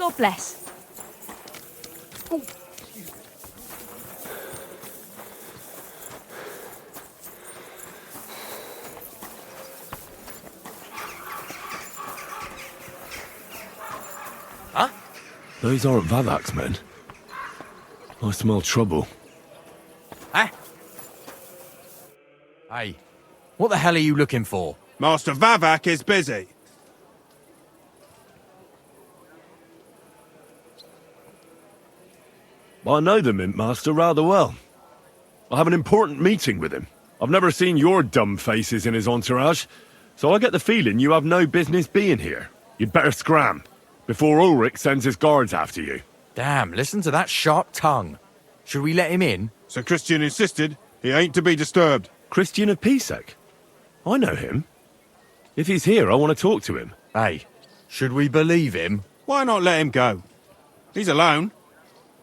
God bless. Huh? Those aren't Vavak's men. I smell trouble. Huh? Hey, what the hell are you looking for? Master Vavak is busy. I know the Mint Master rather well. I have an important meeting with him. I've never seen your dumb faces in his entourage, so I get the feeling you have no business being here. You'd better scram, before Ulrich sends his guards after you. Damn, listen to that sharp tongue. Should we let him in? Sir Christian insisted he ain't to be disturbed. Christian of Pisek? I know him. If he's here, I want to talk to him. Hey, should we believe him? Why not let him go? He's alone.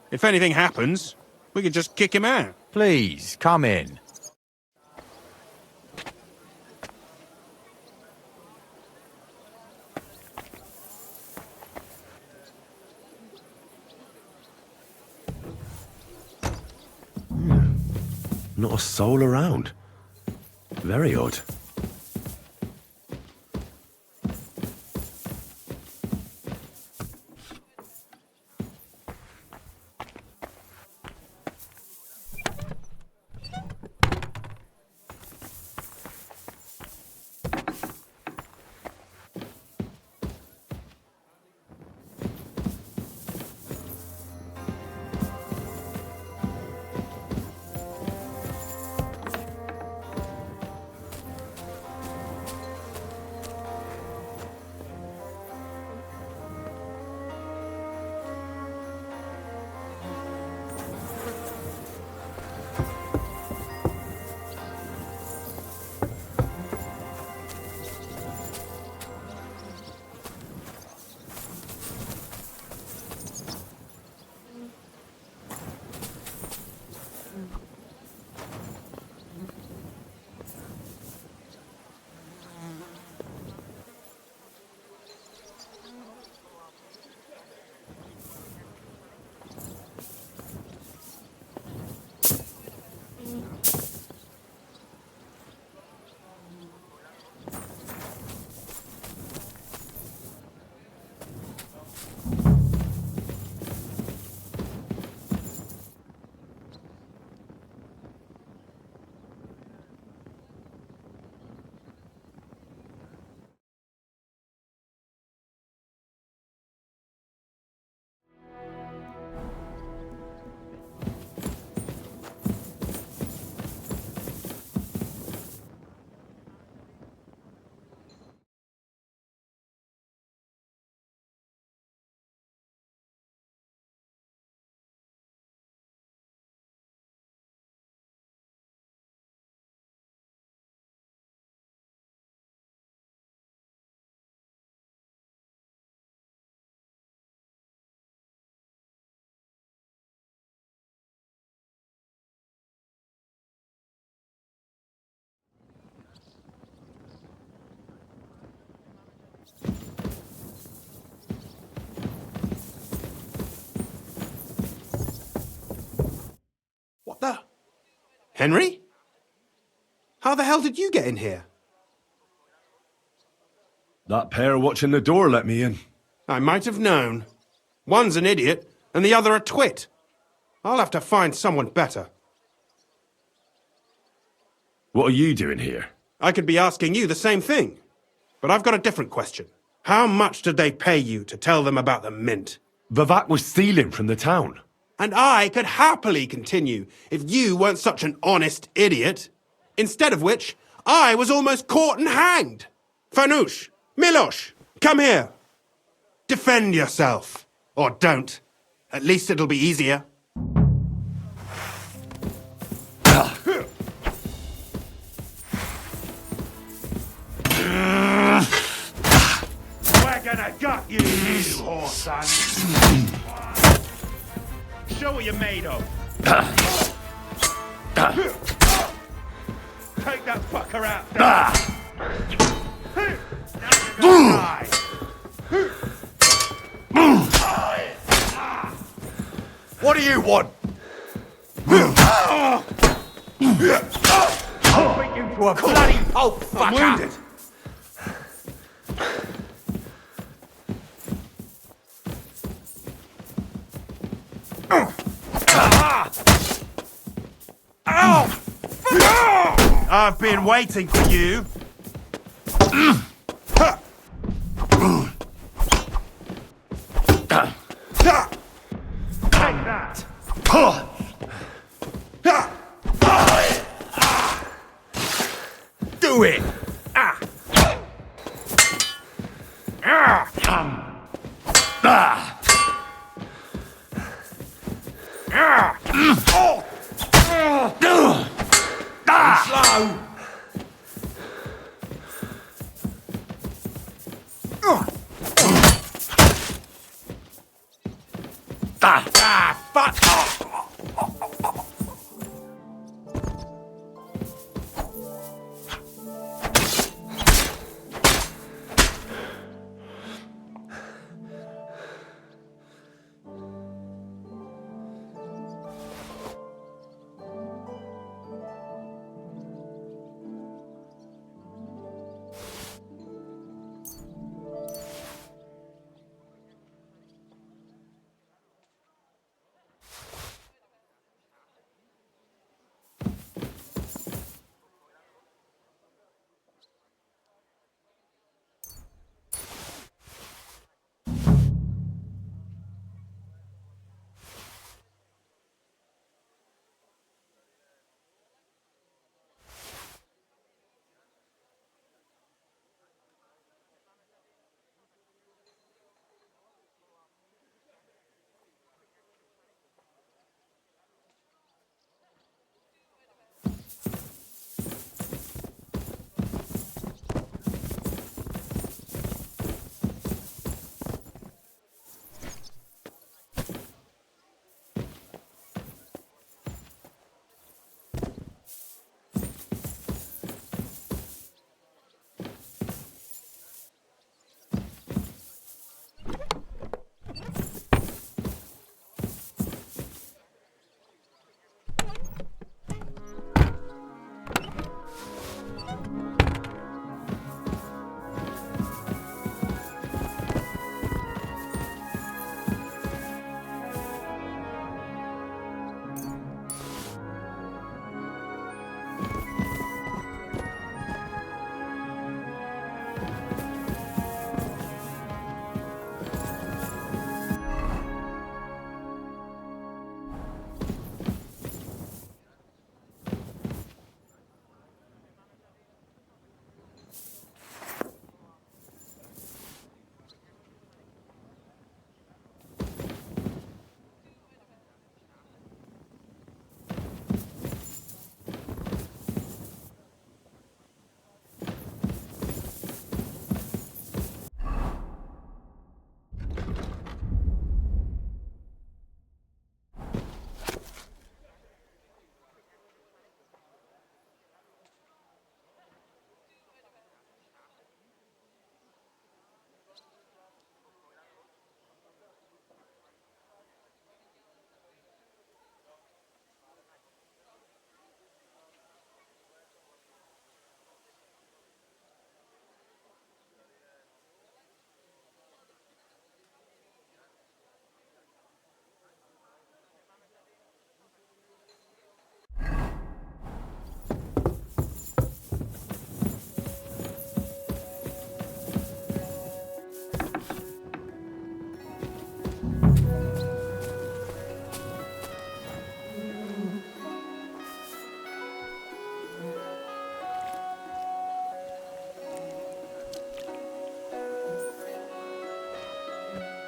If anything happens, we can just kick him out. Please, come in. Not a soul around. Very odd. What the? Henry? How the hell did you get in here? That pair watching the door let me in. I might have known. One's an idiot, and the other a twit. I'll have to find someone better. What are you doing here? I could be asking you the same thing. But I've got a different question. How much did they pay you to tell them about the mint? Vavak was stealing from the town. And I could happily continue if you weren't such an honest idiot. Instead of which, I was almost caught and hanged. Fanush, Milosh, come here. Defend yourself. Or don't. At least it'll be easier. We're gonna gut you, you whore son. Show what you're made of. Take that fucker out. Now you're gonna die. you want? I'll beat you to a bloody pulp, fucker! I'm wounded. I've been waiting for you. Take that. Do it! Slow!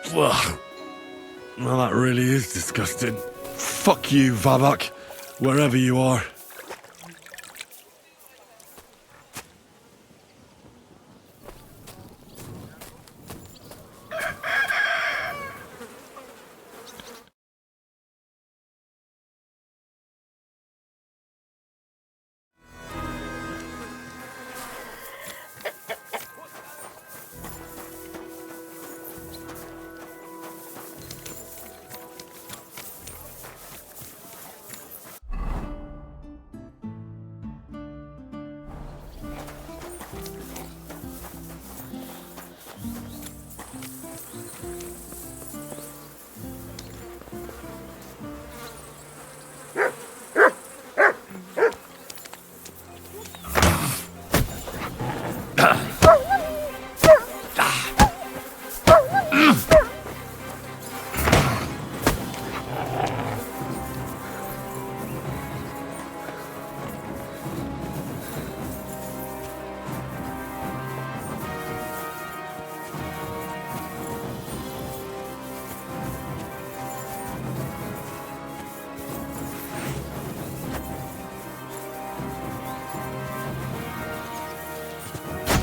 Fuck! Well, that really is disgusting. Fuck you, Vavak, wherever you are.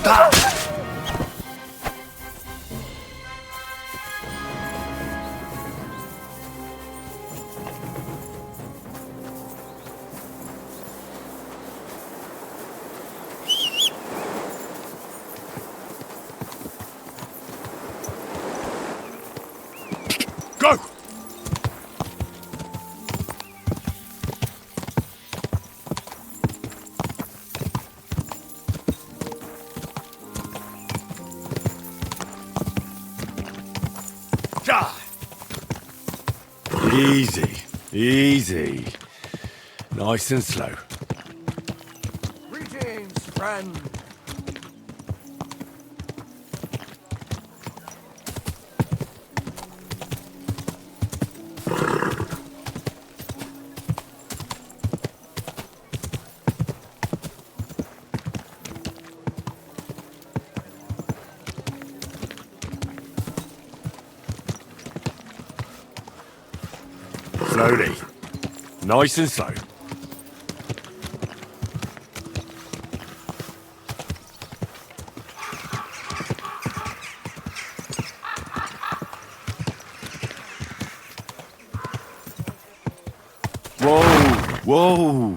Go! Easy, easy. Nice and slow. Greetings, friend. Slowly. Nice and slow. Whoa! Whoa!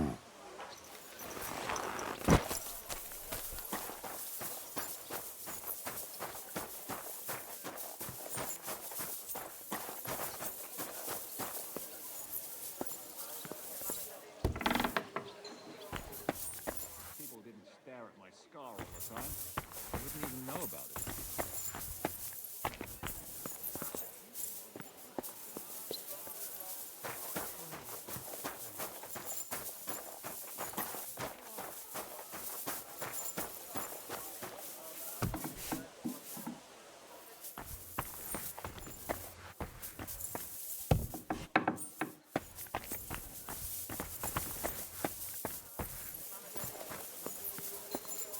People didn't stare at my scar all the time. I wouldn't even know about it.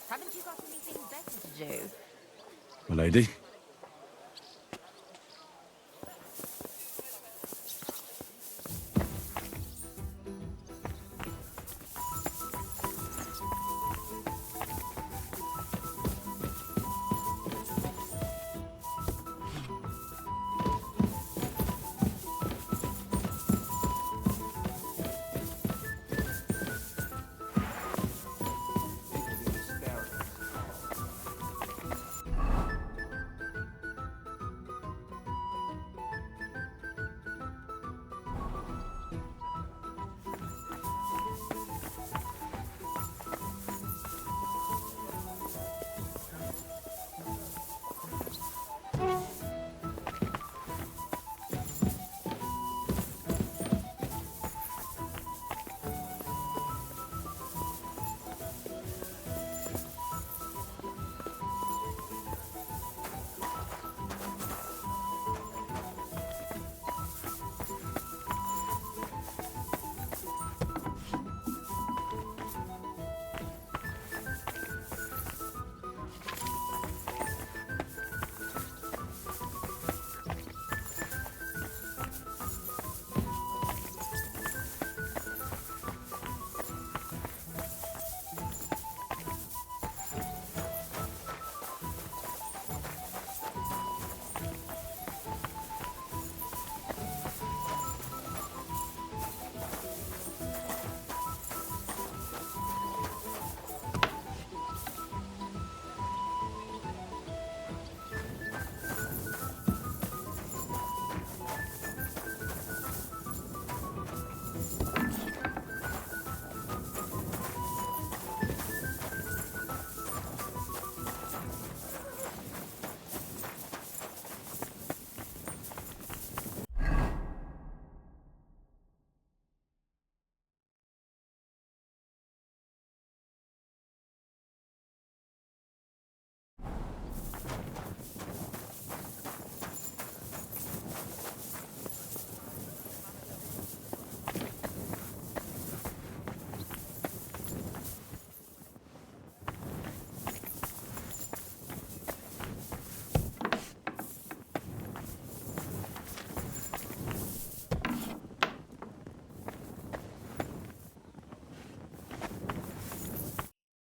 Haven't you got anything better to do? My lady. People didn't stare at my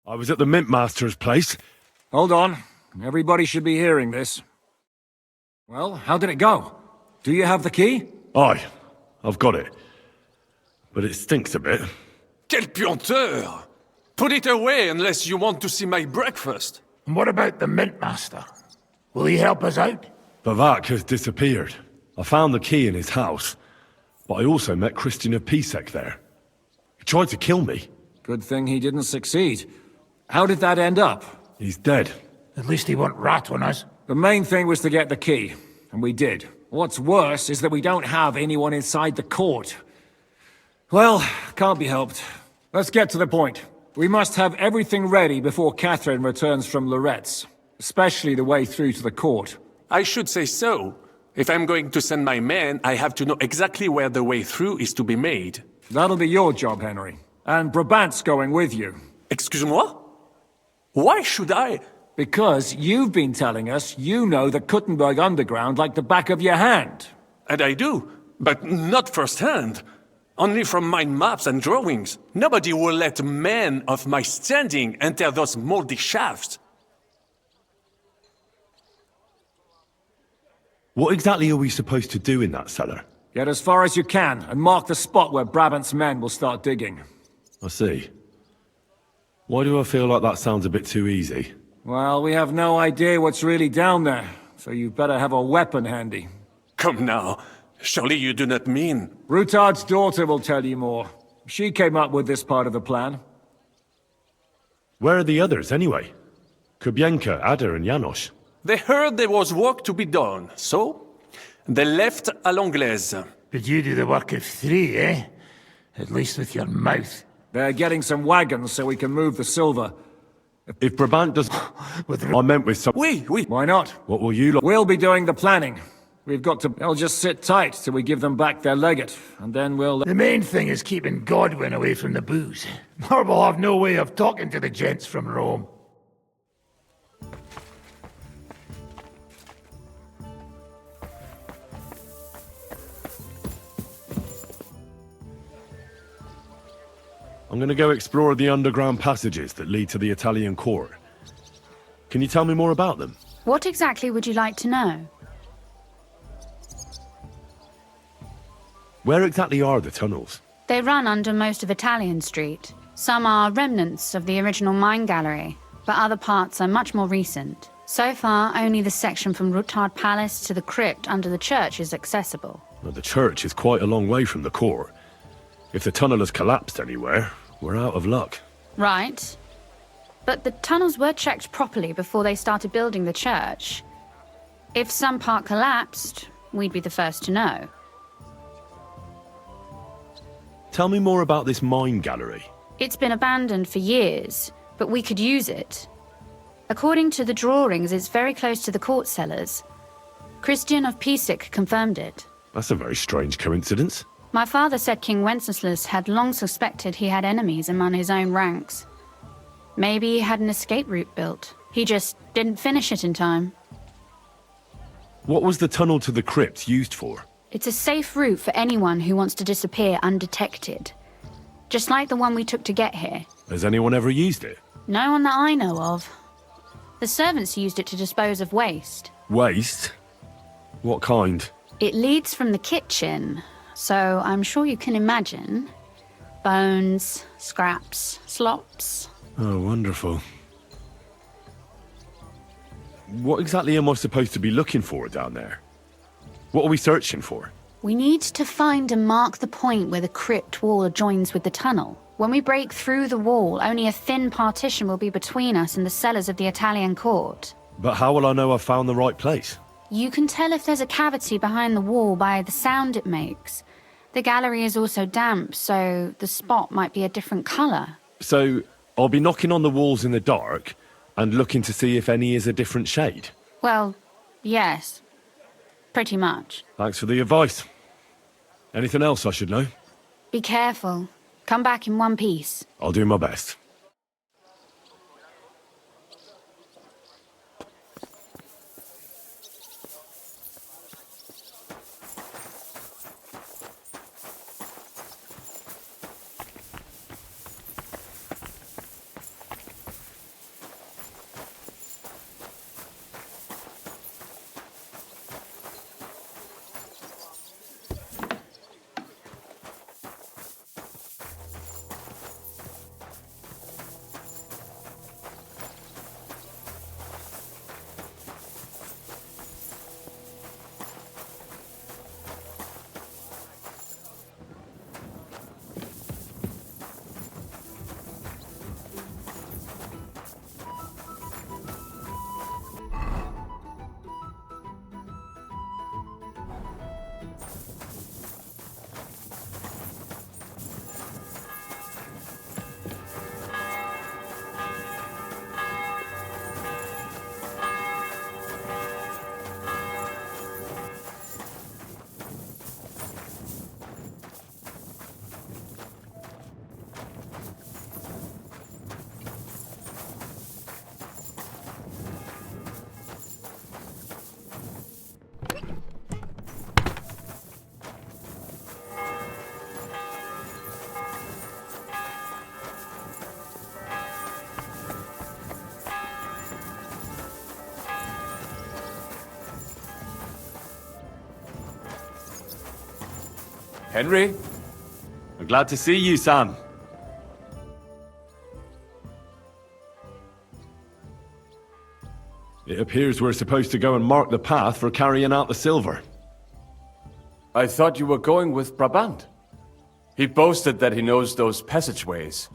I was at the Mint Master's place. Hold on. Everybody should be hearing this. Well, how did it go? Do you have the key? Aye, I've got it. But it stinks a bit. Quelle puanteur! Put it away unless you want to see my breakfast. And what about the Mint Master? Will he help us out? Vivek has disappeared. I found the key in his house, but I also met Christian of Pisek there. He tried to kill me. Good thing he didn't succeed. How did that end up? He's dead. At least he won't rat on us. The main thing was to get the key, and we did. What's worse is that we don't have anyone inside the court. Well, can't be helped. Let's get to the point. We must have everything ready before Catherine returns from Loretz, especially the way through to the court. I should say so. If I'm going to send my men, I have to know exactly where the way through is to be made. That'll be your job, Henry. And Brabant's going with you. Excuse-moi? Why should I? Because you've been telling us you know the Kuttenberg underground like the back of your hand. And I do, but not firsthand. Only from mind maps and drawings. Nobody will let men of my standing enter those moldy shafts. What exactly are we supposed to do in that cellar? Get as far as you can, and mark the spot where Brabant's men will start digging. I see. Why do I feel like that sounds a bit too easy? Well, we have no idea what's really down there, so you better have a weapon handy. Come now. Surely you do not mean... Rutard's daughter will tell you more. She came up with this part of the plan. Where are the others, anyway? Kubienka, Ada, and Janos. They heard there was work to be done, so... they left à l'anglaise. But you do the work of 3, eh? At least with your mouth. They're getting some wagons so we can move the silver. If Brabant does... I meant with some... Oui. Why not? What will you... We'll be doing the planning. We've got to... They'll just sit tight till we give them back their legate, and then we'll... The main thing is keeping Godwin away from the booze. Or we'll have no way of talking to the gents from Rome. I'm gonna go explore the underground passages that lead to the Italian court. Can you tell me more about them? What exactly would you like to know? Where exactly are the tunnels? They run under most of Italian Street. Some are remnants of the original mine gallery, but other parts are much more recent. So far, only the section from Rutard Palace to the crypt under the church is accessible. Well, the church is quite a long way from the court. If the tunnel has collapsed anywhere, we're out of luck. Right. But the tunnels were checked properly before they started building the church. If some part collapsed, we'd be the first to know. Tell me more about this mine gallery. It's been abandoned for years, but we could use it. According to the drawings, it's very close to the court cellars. Christian of Pisek confirmed it. That's a very strange coincidence. My father said King Wenceslas had long suspected he had enemies among his own ranks. Maybe he had an escape route built. He just didn't finish it in time. What was the tunnel to the crypt used for? It's a safe route for anyone who wants to disappear undetected. Just like the one we took to get here. Has anyone ever used it? No one that I know of. The servants used it to dispose of waste. Waste? What kind? It leads from the kitchen, so I'm sure you can imagine. Bones, scraps, slops. Oh, wonderful. What exactly am I supposed to be looking for down there? What are we searching for? We need to find and mark the point where the crypt wall joins with the tunnel. When we break through the wall, only a thin partition will be between us and the cellars of the Italian court. But how will I know I've found the right place? You can tell if there's a cavity behind the wall by the sound it makes. The gallery is also damp, so the spot might be a different colour. So, I'll be knocking on the walls in the dark and looking to see if any is a different shade? Well, yes. Pretty much. Thanks for the advice. Anything else I should know? Be careful. Come back in one piece. I'll do my best. Henry? I'm glad to see you, Sam. It appears we're supposed to go and mark the path for carrying out the silver. I thought you were going with Brabant. He boasted that he knows those passageways.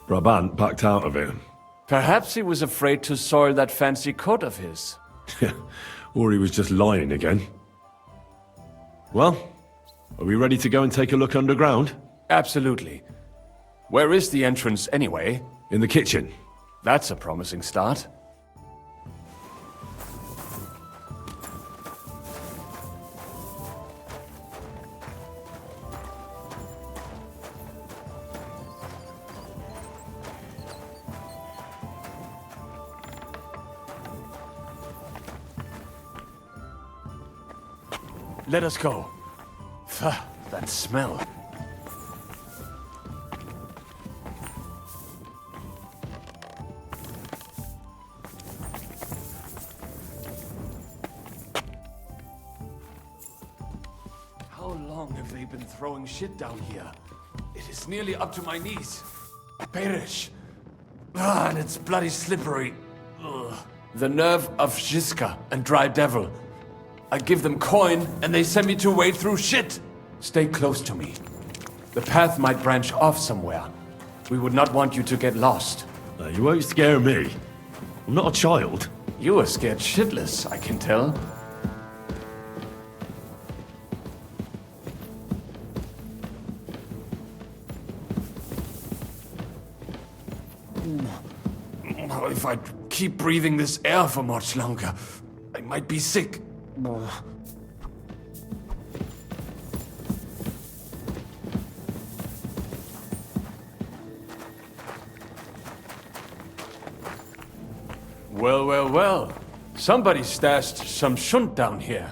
Brabant backed out of it. Perhaps he was afraid to soil that fancy coat of his. Or he was just lying again. Well, are we ready to go and take a look underground? Absolutely. Where is the entrance anyway? In the kitchen. That's a promising start. Let us go. That smell. How long have they been throwing shit down here? It is nearly up to my knees. Perish. And it's bloody slippery. Ugh. The nerve of Jiska and Dry Devil. I give them coin, and they send me to wade through shit. Stay close to me. The path might branch off somewhere. We would not want you to get lost. You won't scare me. I'm not a child. You are scared shitless, I can tell. If I keep breathing this air for much longer, I might be sick. Well, well, well. Somebody stashed some shunt down here.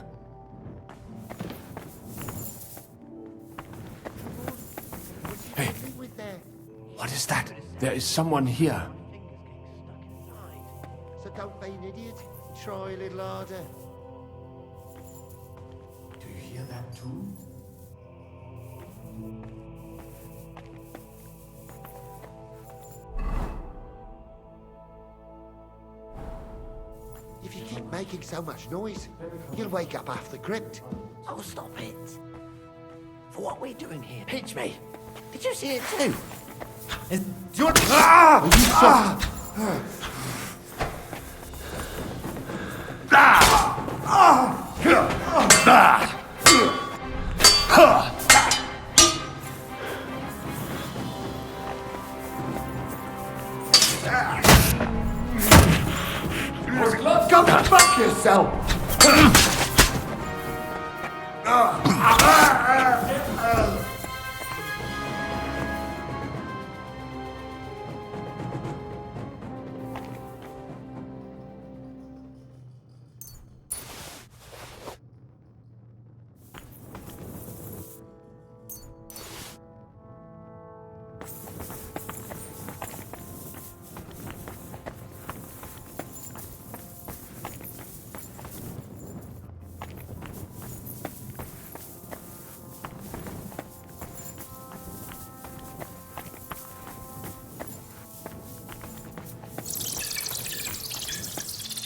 Hey, what is that? There is someone here. So don't be an idiot. Try a little harder. Do you hear that too? If you keep making so much noise, you'll wake up half the crypt. Oh, stop it. For what we're doing here. Pinch me. Did you see it too? Do you want... Ah! Go fuck yourself!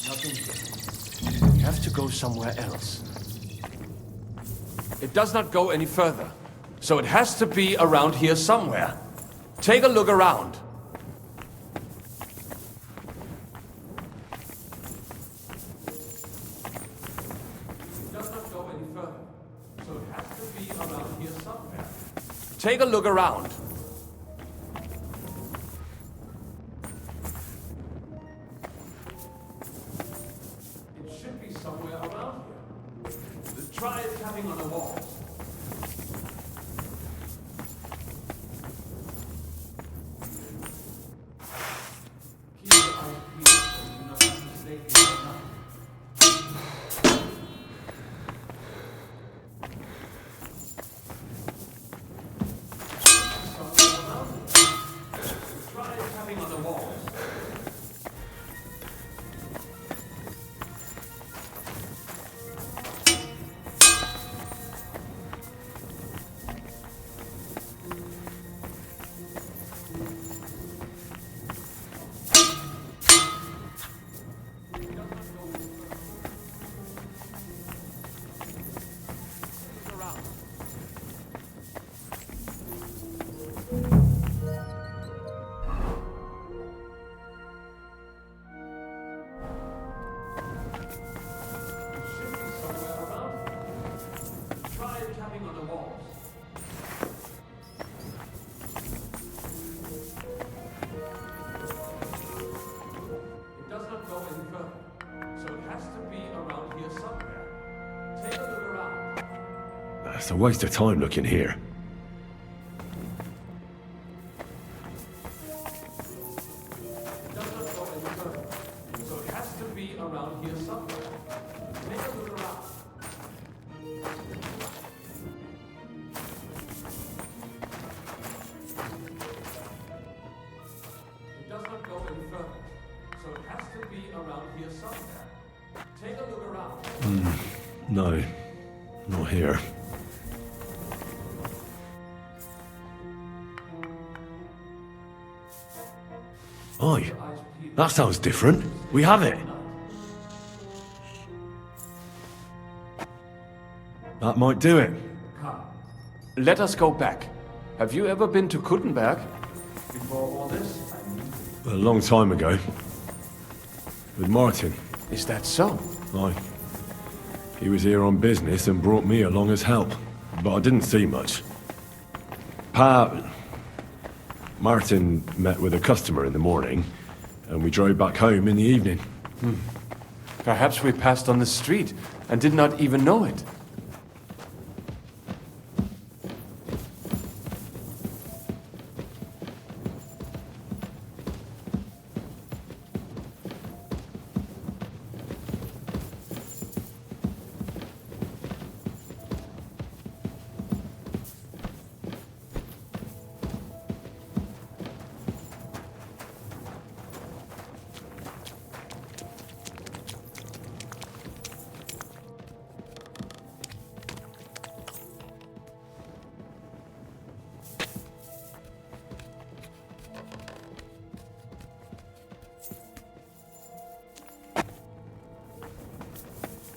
Nothing here. We have to go somewhere else. It does not go any further, so it has to be around here somewhere. Take a look around. It does not go any further, so it has to be around here somewhere. Take a look around. Somewhere around here. Try tapping on the walls. Keep your eyes peeled so you do not make mistakes in the night. It's a waste of time looking here. So it has to be around here somewhere. Take a look around. It does not go any further. So it has to be around here somewhere. Take a look around. No, not here. Oi, that sounds different. We have it. That might do it. Let us go back. Have you ever been to Kuttenberg? Before all this? A long time ago. With Martin. Is that so? Aye. He was here on business and brought me along as help. But I didn't see much. Martin met with a customer in the morning, and we drove back home in the evening. Perhaps we passed on the street and did not even know it.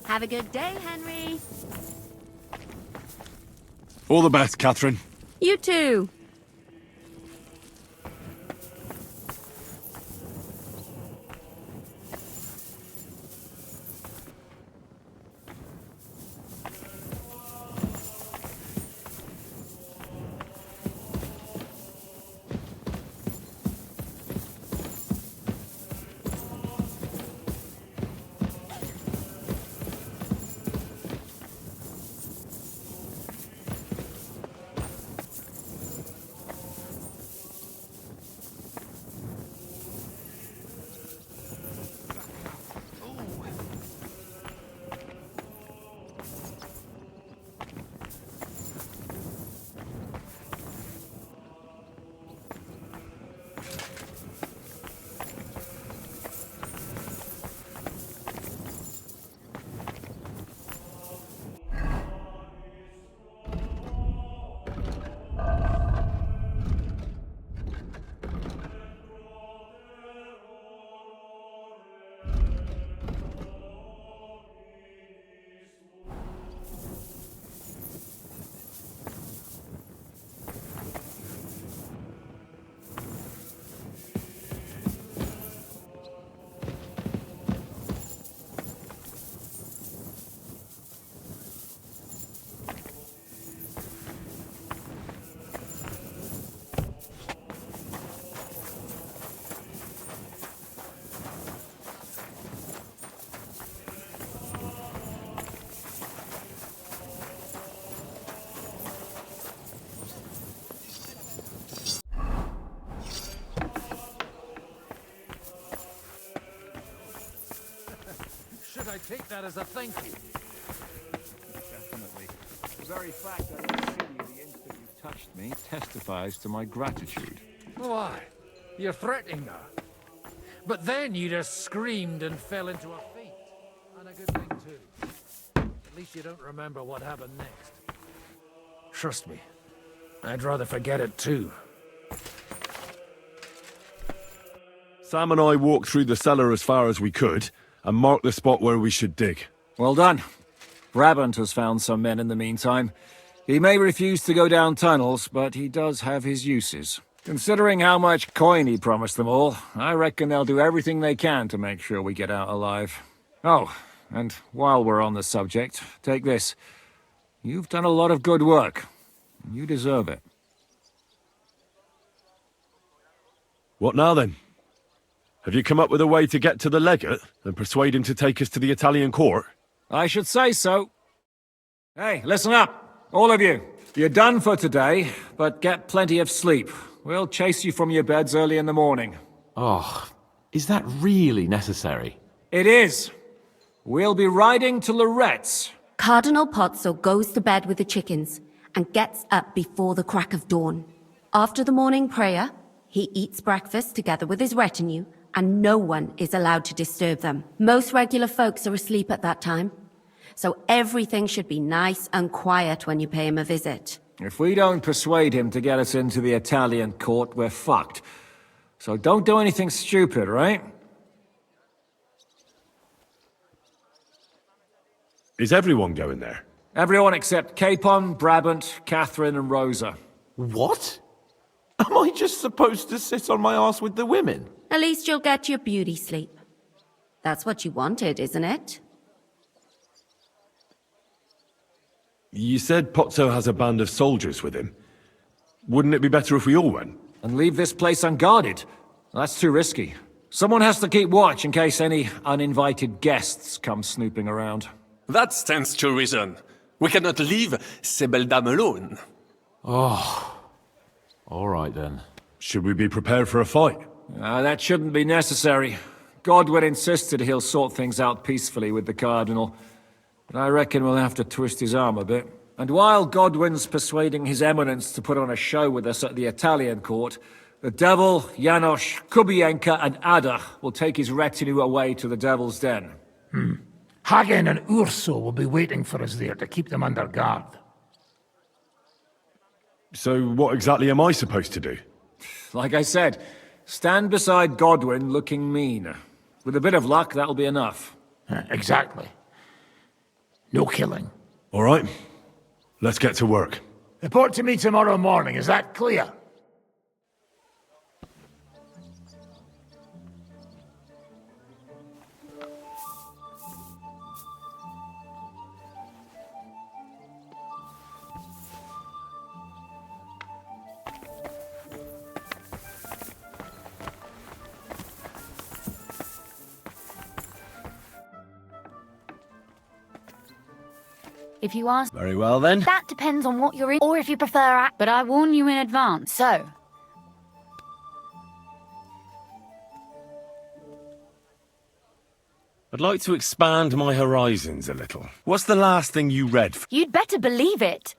Have a good day, Henry. All the best, Catherine. You too. Should I take that as a thank you? Definitely. The very fact that I see you the instant you touched me testifies to my gratitude. Why? You're threatening her. But then you just screamed and fell into a faint. And a good thing, too. At least you don't remember what happened next. Trust me. I'd rather forget it, too. Sam and I walked through the cellar as far as we could, and marked the spot where we should dig. Well done. Brabant has found some men in the meantime. He may refuse to go down tunnels, but he does have his uses. Considering how much coin he promised them all, I reckon they'll do everything they can to make sure we get out alive. Oh, and while we're on the subject, take this. You've done a lot of good work. You deserve it. What now, then? Have you come up with a way to get to the legate and persuade him to take us to the Italian court? I should say so. Hey, listen up. All of you, you're done for today, but get plenty of sleep. We'll chase you from your beds early in the morning. Oh, is that really necessary? It is. We'll be riding to Lorette's. Cardinal Pozzo goes to bed with the chickens and gets up before the crack of dawn. After the morning prayer, he eats breakfast together with his retinue, and no one is allowed to disturb them. Most regular folks are asleep at that time, so everything should be nice and quiet when you pay him a visit. If we don't persuade him to get us into the Italian court, we're fucked. So don't do anything stupid, right? Is everyone going there? Everyone except Capon, Brabant, Catherine, and Rosa. What? Am I just supposed to sit on my ass with the women? At least you'll get your beauty sleep. That's what you wanted, isn't it? You said Pozzo has a band of soldiers with him. Wouldn't it be better if we all went? And leave this place unguarded? That's too risky. Someone has to keep watch in case any uninvited guests come snooping around. That stands to reason. We cannot leave ces belles dames alone. Oh. All right then. Should we be prepared for a fight? That shouldn't be necessary. Godwin insisted he'll sort things out peacefully with the Cardinal. But I reckon we'll have to twist his arm a bit. And while Godwin's persuading His Eminence to put on a show with us at the Italian court, the Devil, Janosch, Kubienka, and Ada will take his retinue away to the Devil's Den. Hagen and Urso will be waiting for us there to keep them under guard. So what exactly am I supposed to do? Like I said, stand beside Godwin looking mean. With a bit of luck, that'll be enough. Exactly. No killing. All right. Let's get to work. Report to me tomorrow morning, is that clear? If you ask, Very well then. That depends on what you're in, or if you prefer but I warn you in advance, so I'd like to expand my horizons a little. What's the last thing you read? You'd better believe it.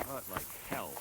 Hurt like hell.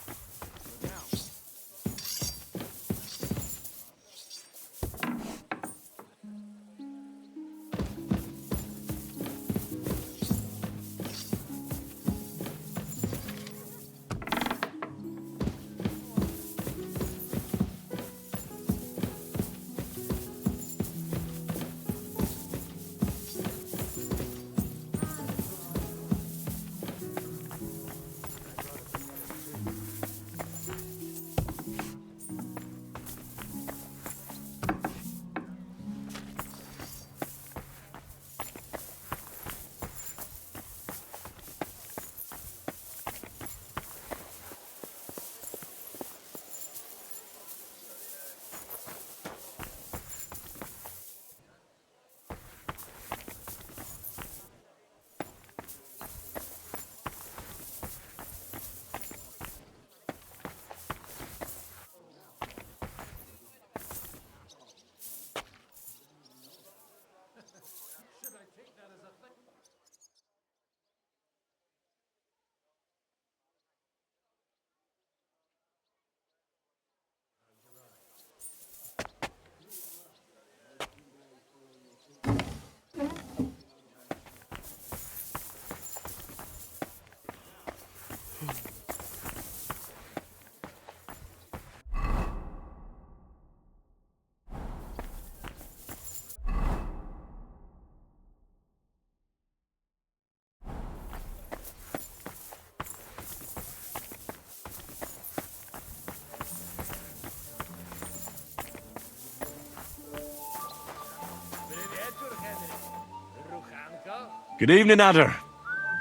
Good evening, Adder.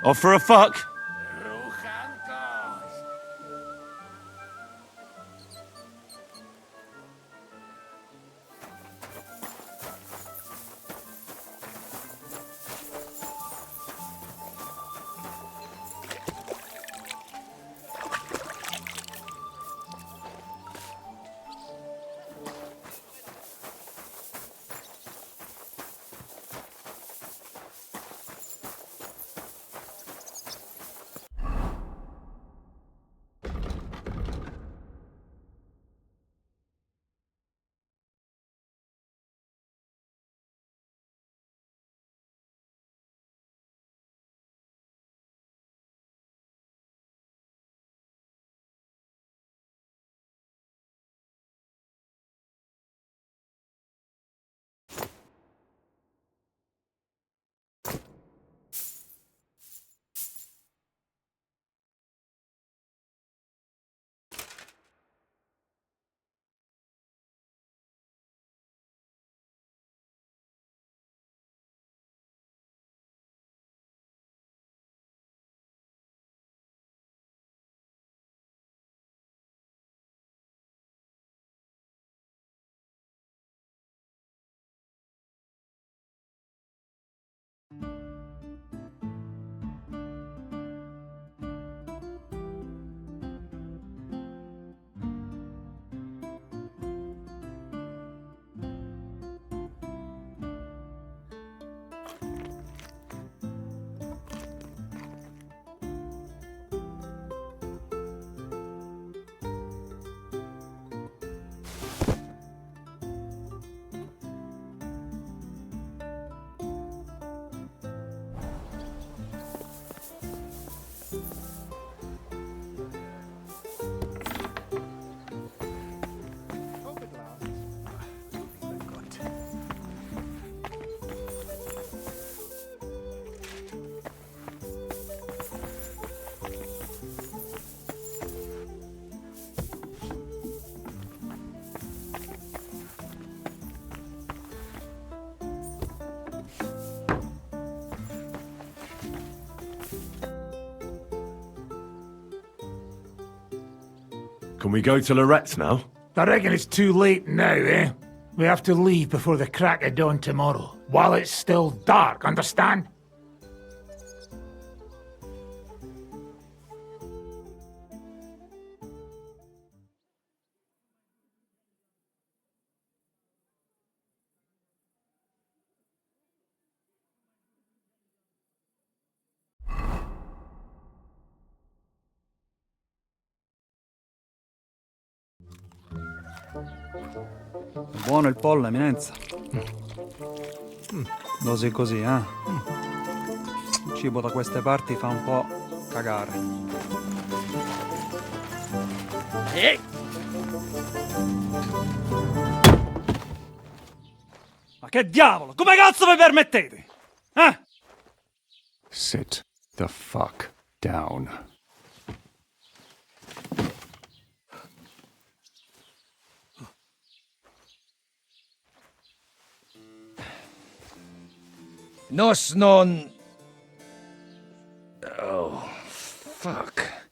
Off for a fuck? Can we go to Lorette's now? I reckon it's too late now, eh? We have to leave before the crack of dawn tomorrow, while it's still dark, understand? Buono il pollo, eminenza. Dosi così, eh? Il cibo da queste parti fa un po' cagare. Ma che diavolo? Come cazzo vi permettete? Eh? Sit the fuck down. Nos non... Oh, fuck.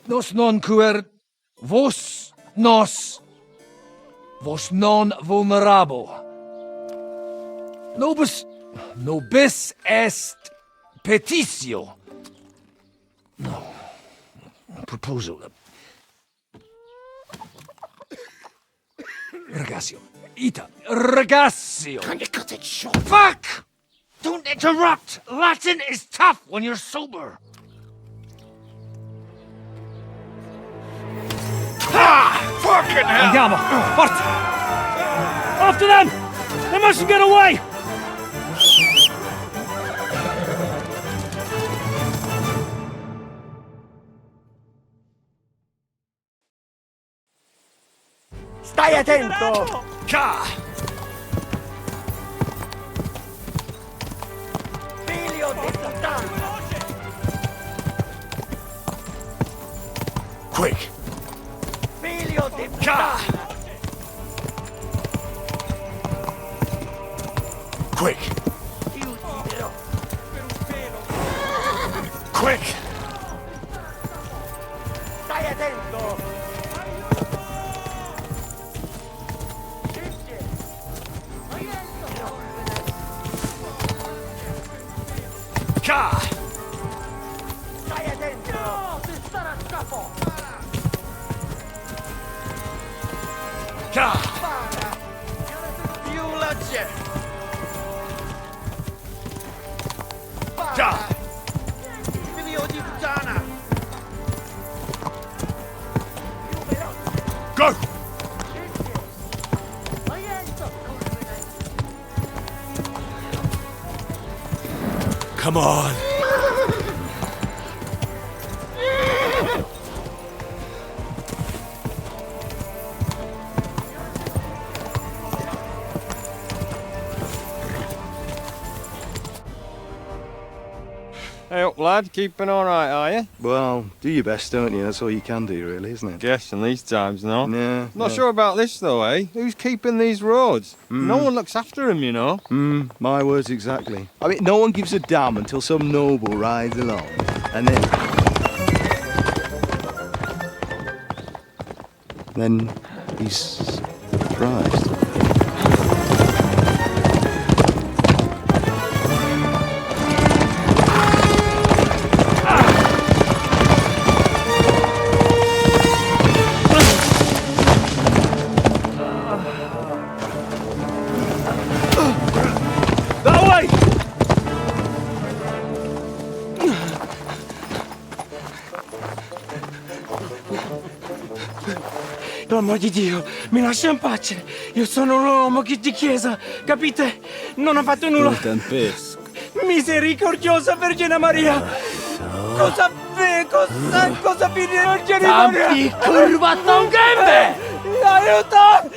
Nos non quer... Vos nos... Vos non vulnerabo. Nobis est petitio. No. Proposal. Ragazio. Ita. Ragazio. Can you cut it short? Fuck! Don't interrupt! Latin is tough when you're sober. Fucking hell! Andiamo! Forza! After them! They mustn't get away! Stai attento! Figlio di puttana! Quick! Figlio di puttana! Quick! Io ucciderò! Quick! Stai attento! Stai attento! No, ti starà a capo! Spara! Più la gente! Spara! Figlio di puttana! Più veloce! Go! Come on! Hey up, lad. Keeping all right, are you? Well, do your best, don't you? That's all you can do, really, isn't it? Guess in these times, no. Yeah. Not sure about this, though, eh? Who's keeping these roads? No one looks after them, you know. My words exactly. I mean, no one gives a damn until some noble rides along, and then he's surprised. Per amor di Dio, mi lascia in pace. Io sono un uomo di chiesa, capite? Non ho fatto nulla. Misericordiosa Vergine Maria. Cosa fine Vergine Maria? Campi curva non gambe! Aiuto!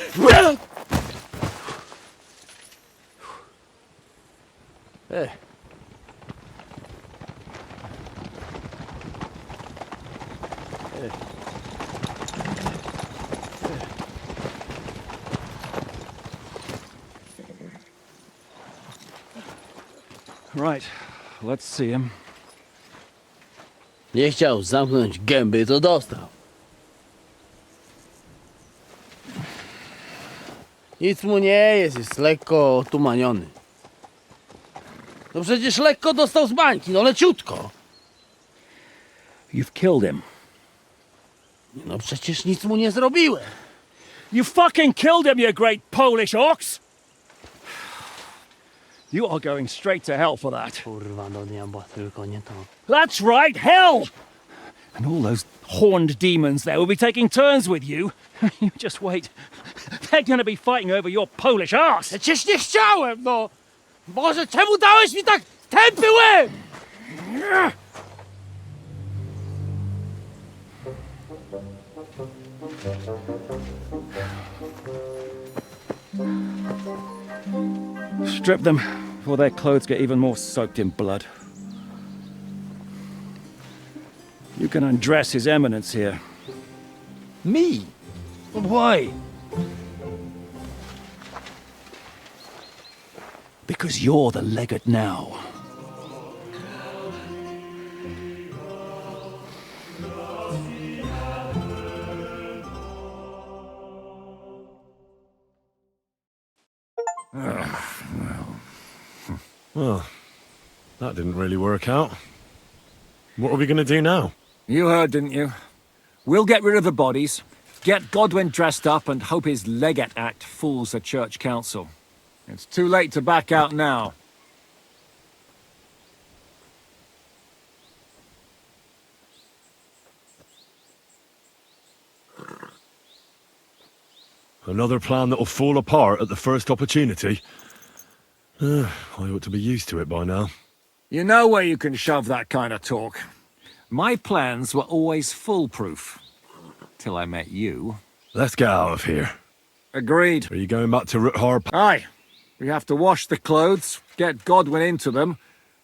Right, let's see him. Nie chciał zamknąć gęby, to dostał. Nic mu nie jest lekko otumaniony. No przecież lekko dostał z bańki, no leciutko. You've killed him. No przecież nic mu nie zrobiłem. You fucking killed him, you great Polish ox! You are going straight to hell for that. Kurwa do diabła, tylko nie to. That's right, hell! And all those horned demons there will be taking turns with you. You just wait. They're gonna be fighting over your Polish ass. Przecież nie chciałem, no! Boże, czemu dałeś mi tak tępy łeb? Strip them before their clothes get even more soaked in blood. You can undress His Eminence here. Me? Why? Because you're the legate now. Well, that didn't really work out. What are we going to do now? You heard, didn't you? We'll get rid of the bodies, get Godwin dressed up, and hope his Legate Act fools the Church Council. It's too late to back out now. Another plan that'll fall apart at the first opportunity? I ought to be used to it by now. You know where you can shove that kind of talk. My plans were always foolproof. Till I met you. Let's get out of here. Agreed. Are you going back to Ruthar? Aye. We have to wash the clothes, get Godwin into them,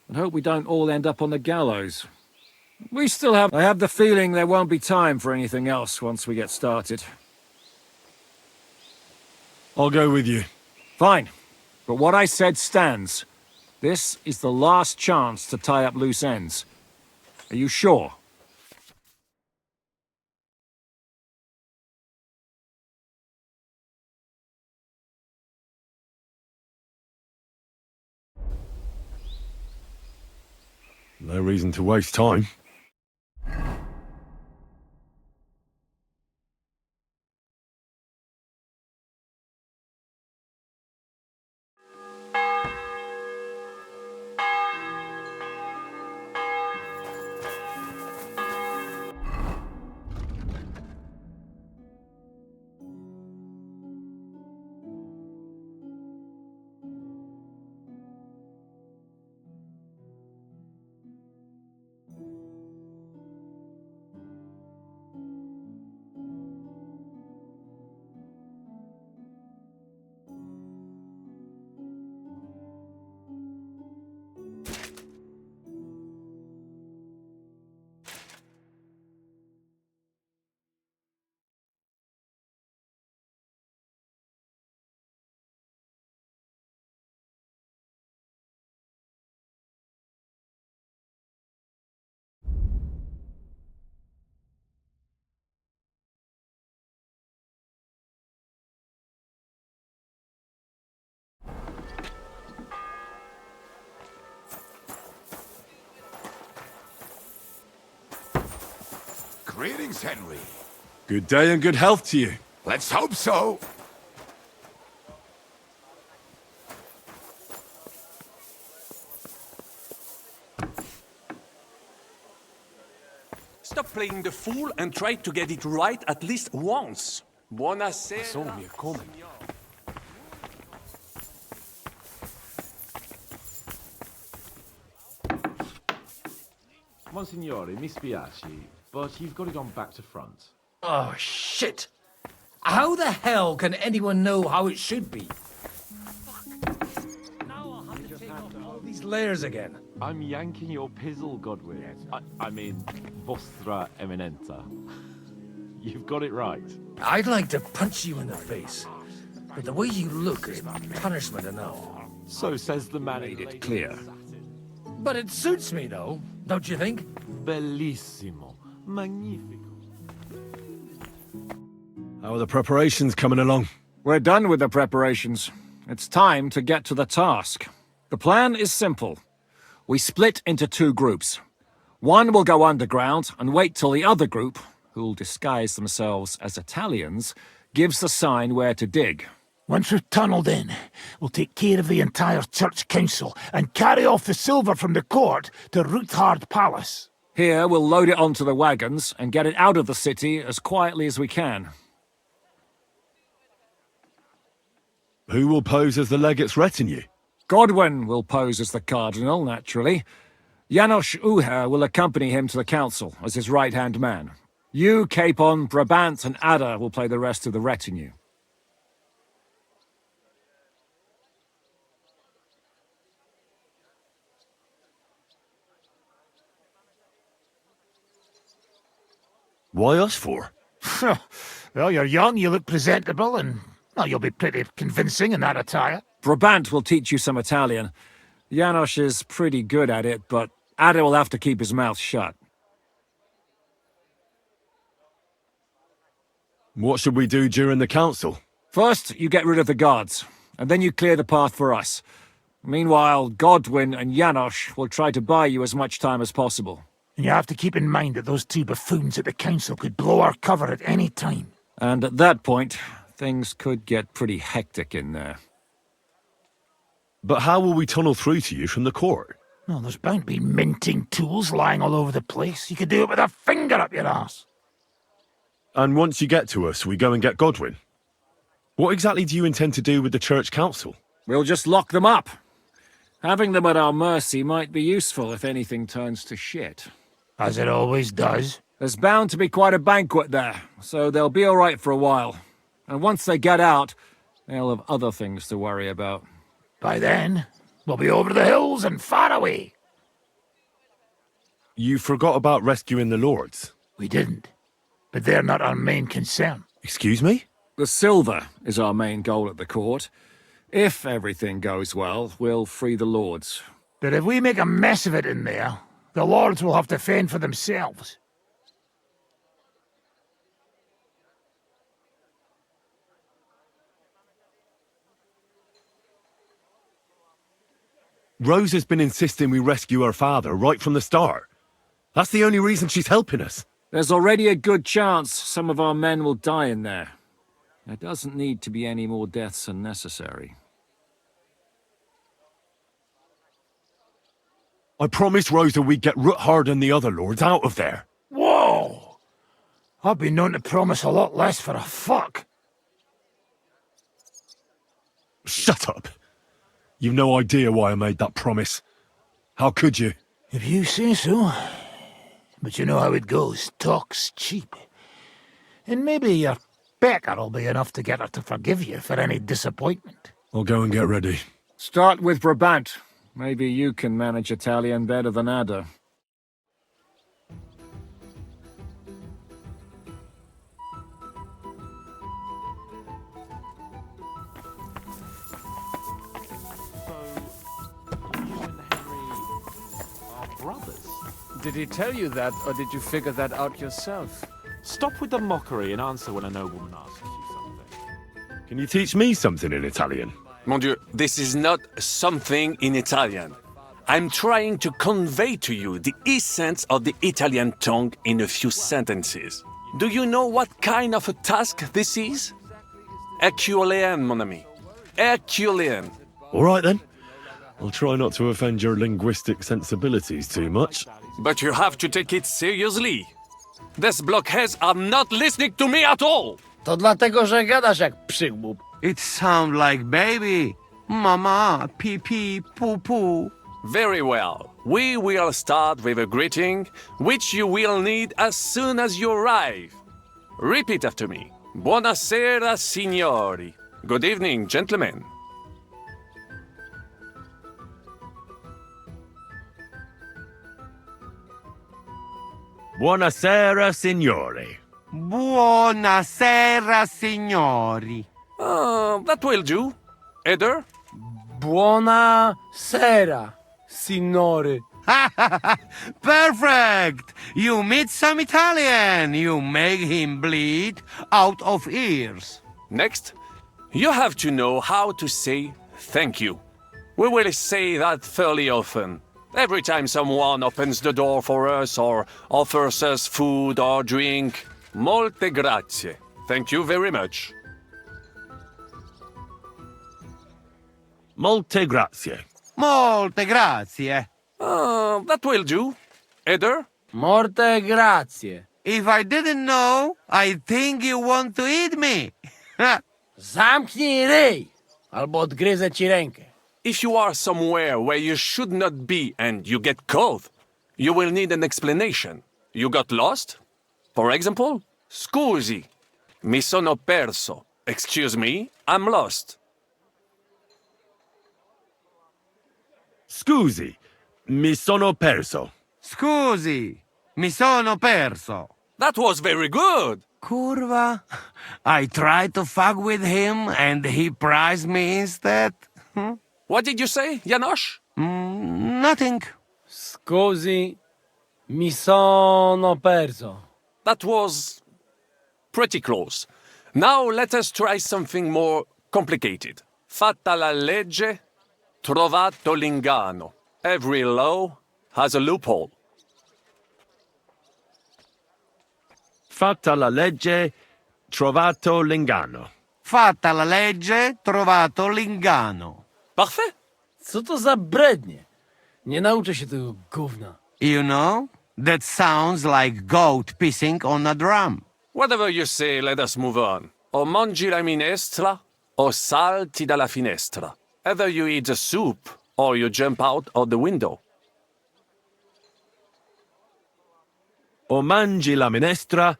and hope we don't all end up on the gallows. We still have... I have the feeling there won't be time for anything else once we get started. I'll go with you. Fine. But what I said stands. This is the last chance to tie up loose ends. Are you sure? No reason to waste time. Greetings, Henry. Good day and good health to you. Let's hope so. Stop playing the fool and try to get it right at least once. Buonasera. So we're coming. Monsignore, mi spiace, but you've got it on back to front. Oh, shit! How the hell can anyone know how it should be? Now I'll have to take off all these layers again. I'm yanking your pizzle, Godwin. I mean, Vostra Eminenta. You've got it right. I'd like to punch you in the face, but the way you look is punishment enough. So says the man. Made it clear. But it suits me, though, don't you think? Bellissimo. Magnifico. How are the preparations coming along? We're done with the preparations. It's time to get to the task. The plan is simple. We split into two groups. One will go underground and wait till the other group, who'll disguise themselves as Italians, gives the sign where to dig. Once we've tunneled in, we'll take care of the entire church council and carry off the silver from the court to Ruthard Palace. Here, we'll load it onto the wagons and get it out of the city as quietly as we can. Who will pose as the legate's retinue? Godwin will pose as the cardinal, naturally. Janos Uher will accompany him to the council as his right-hand man. You, Capon, Brabant and Ada will play the rest of the retinue. Why us for? Well, you're young, you look presentable, and well, you'll be pretty convincing in that attire. Brabant will teach you some Italian. Janos is pretty good at it, but Ada will have to keep his mouth shut. What should we do during the council? First, you get rid of the guards, and then you clear the path for us. Meanwhile, Godwin and Janos will try to buy you as much time as possible. And you have to keep in mind that those two buffoons at the council could blow our cover at any time. And at that point, things could get pretty hectic in there. But how will we tunnel through to you from the court? Well, there's bound to be minting tools lying all over the place. You could do it with a finger up your ass. And once you get to us, we go and get Godwin. What exactly do you intend to do with the church council? We'll just lock them up. Having them at our mercy might be useful if anything turns to shit. As it always does. There's bound to be quite a banquet there, so they'll be all right for a while. And once they get out, they'll have other things to worry about. By then, we'll be over the hills and far away. You forgot about rescuing the lords. We didn't. But they're not our main concern. Excuse me? The silver is our main goal at the court. If everything goes well, we'll free the lords. But if we make a mess of it in there, the lords will have to fend for themselves. Rose has been insisting we rescue her father right from the start. That's the only reason she's helping us. There's already a good chance some of our men will die in there. There doesn't need to be any more deaths than necessary. I promised Rosa we'd get Ruthard and the other lords out of there. Whoa! I've been known to promise a lot less for a fuck. Shut up. You've no idea why I made that promise. How could you? If you say so. But you know how it goes. Talk's cheap. And maybe your pecker will be enough to get her to forgive you for any disappointment. I'll go and get ready. Start with Brabant. Maybe you can manage Italian better than Ada. Brothers. Did he tell you that, or did you figure that out yourself? Stop with the mockery and answer when a nobleman asks you something. Can you teach me something in Italian? Mon Dieu, this is not something in Italian. I'm trying to convey to you the essence of the Italian tongue in a few sentences. Do you know what kind of a task this is? Herculean, mon ami. Herculean. All right then. I'll try not to offend your linguistic sensibilities too much. But you have to take it seriously. These blockheads are not listening to me at all. To dlatego, że gadasz jak przygłup. It sounds like baby. Mama, pee pee, poo poo. Very well. We will start with a greeting, which you will need as soon as you arrive. Repeat after me. Buonasera, signori. Good evening, gentlemen. Buonasera, signori. Buonasera, signori. That will do. Eder? Buona sera, signore. Perfect! You meet some Italian. You make him bleed out of ears. Next, you have to know how to say thank you. We will say that fairly often. Every time someone opens the door for us or offers us food or drink. Molte grazie. Thank you very much. Molte grazie. Molte grazie. That will do. Eder? Morte grazie. If I didn't know, I think you want to eat me. Zamknij ryj, albo odgryzę ci rękę. If you are somewhere where you should not be and you get caught, you will need an explanation. You got lost? For example, scusi, mi sono perso. Excuse me, I'm lost. Scusi, mi sono perso. Scusi, mi sono perso. That was very good. Curva. I tried to fuck with him and he prized me instead. What did you say, Janosch? Nothing. Scusi, mi sono perso. That was pretty close. Now let us try something more complicated. Fatta la legge, trovato l'ingano. Every law has a loophole. Fatta la legge, trovato l'ingano. Fatta la legge, trovato l'ingano. Parfait. Co to za brednie? Nie nauczę się tego gówna. You know, that sounds like goat pissing on a drum. Whatever you say, let us move on. O mangi la minestra, o salti dalla finestra. Either you eat the soup, or you jump out of the window. O mangi la minestra,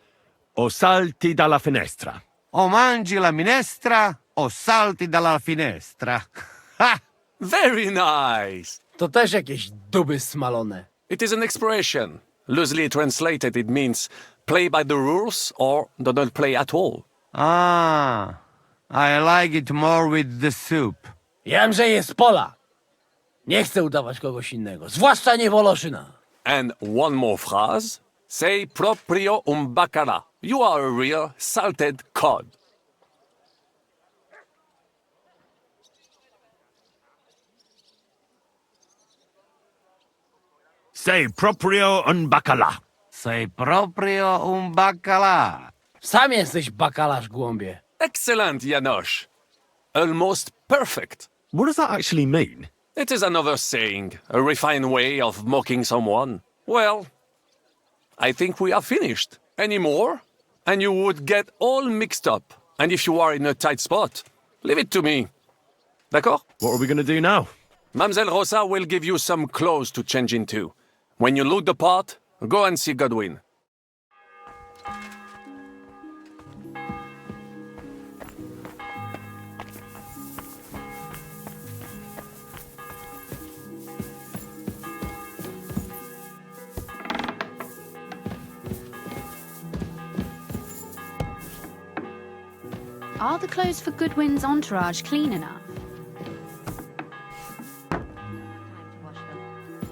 o salti dalla finestra. O mangi la minestra, o salti dalla finestra. Ha! Very nice. To też jakieś duby smalone. It is an expression. Loosely translated, it means play by the rules or do not play at all. Ah, I like it more with the soup. Jamże jest Polak. Nie chcę udawać kogoś innego, zwłaszcza nie Woloszyna. And one more phrase. Say proprio un bacala. You are a real salted cod. Sei proprio un bacala. Sei proprio un bacala. Sam jesteś bakalarz, głąbie. Excellent, Janosch. Almost perfect. What does that actually mean? It is another saying, a refined way of mocking someone. Well, I think we are finished. Any more? And you would get all mixed up. And if you are in a tight spot, leave it to me. D'accord? What are we going to do now? Mamselle Rosa will give you some clothes to change into. When you look the part, go and see Godwin. Are the clothes for Goodwin's entourage clean enough?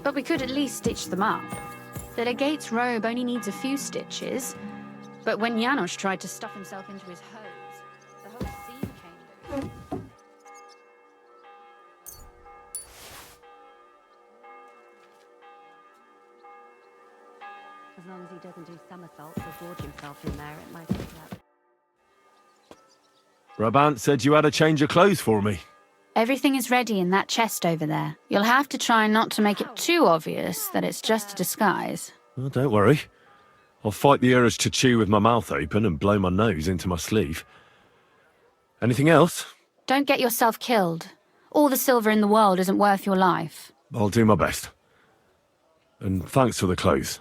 But we could at least stitch them up. The legate's robe only needs a few stitches, but when Janosch tried to stuff himself into his hose, the whole scene came. As long as he doesn't do somersaults or gorge himself in there, it might be that. Brabant said you had a change of clothes for me. Everything is ready in that chest over there. You'll have to try not to make it too obvious that it's just a disguise. Oh, don't worry. I'll fight the urge to chew with my mouth open and blow my nose into my sleeve. Anything else? Don't get yourself killed. All the silver in the world isn't worth your life. I'll do my best. And thanks for the clothes.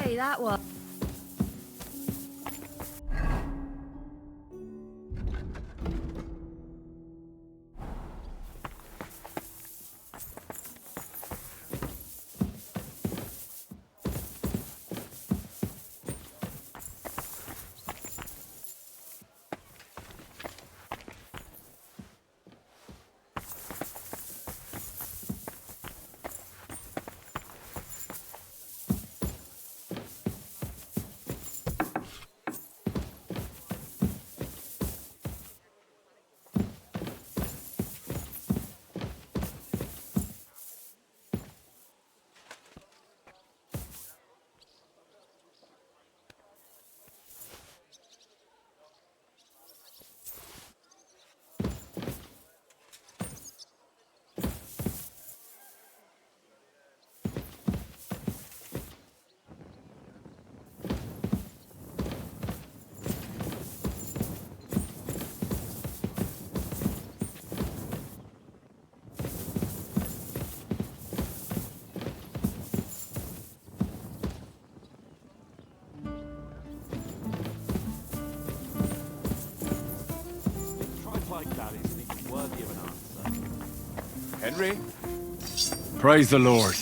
day that was. Like that isn't even worthy of an answer. Henry? Praise the Lord.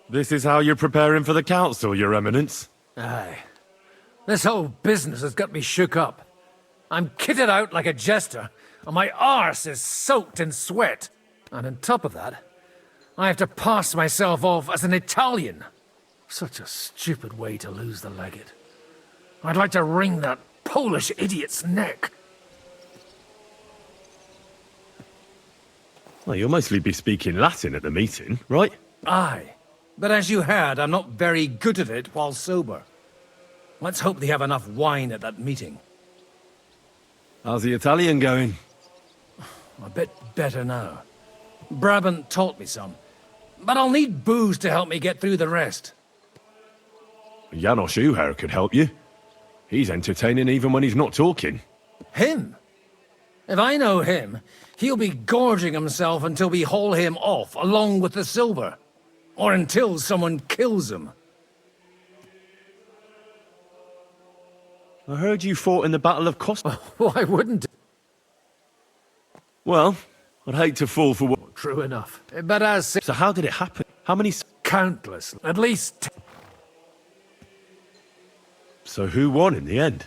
This is how you're preparing for the council, Your Eminence? Aye. This whole business has got me shook up. I'm kitted out like a jester, and my arse is soaked in sweat. And on top of that, I have to pass myself off as an Italian. Such a stupid way to lose the legate. I'd like to wring that Polish idiot's neck. Well, you'll mostly be speaking Latin at the meeting, right? Aye. But as you heard, I'm not very good at it while sober. Let's hope they have enough wine at that meeting. How's the Italian going? A bit better now. Brabant taught me some. But I'll need booze to help me get through the rest. Janos Uher could help you. He's entertaining even when he's not talking. Him? If I know him, he'll be gorging himself until we haul him off, along with the silver. Or until someone kills him. I heard you fought in the Battle of Costa. Why wouldn't? Well, I'd hate to fall for what... True enough. But as... So how did it happen? How many... Countless. At least... So who won in the end?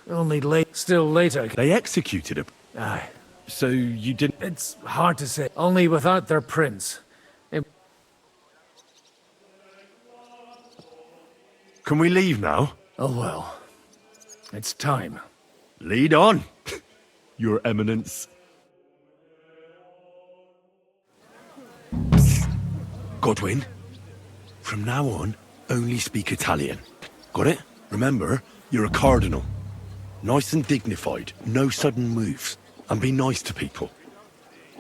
Only late. Still later. They executed him. Aye. So you didn't... It's hard to say. Only without their prince. Can we leave now? Oh well. It's time. Lead on, Your Eminence. Godwin, from now on, only speak Italian. Got it? Remember, you're a cardinal. Nice and dignified, no sudden moves, and be nice to people.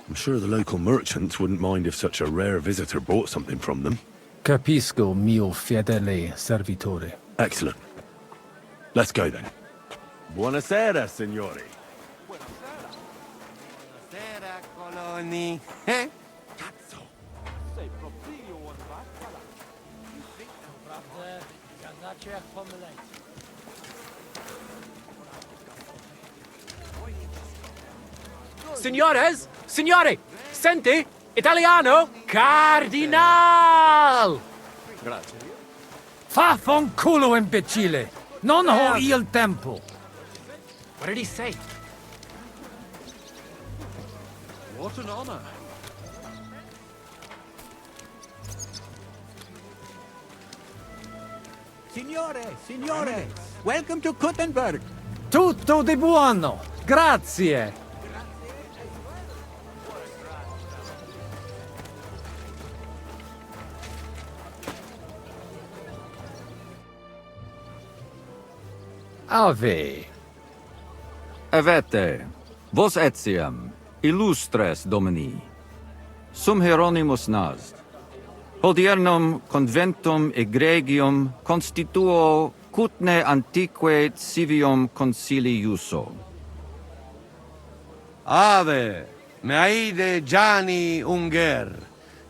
I'm sure the local merchants wouldn't mind if such a rare visitor bought something from them. Capisco, mio fedele servitore. Excellent. Let's go then. Buonasera, signori. Buonasera, coloni. Eh? Signores, signore, senti, italiano, cardinal! Grazie. Faffanculo, imbecille! Non ho il tempo! What did he say? What an honor. Signore, welcome to Kuttenberg. Tutto di buono! Grazie! Ave. Avete, vos etiam, illustres domini, sum Hieronymus Nast, hodiernum conventum egregium constituo cutne antique civium concili iuso. Ave, meaide Gianni Unger,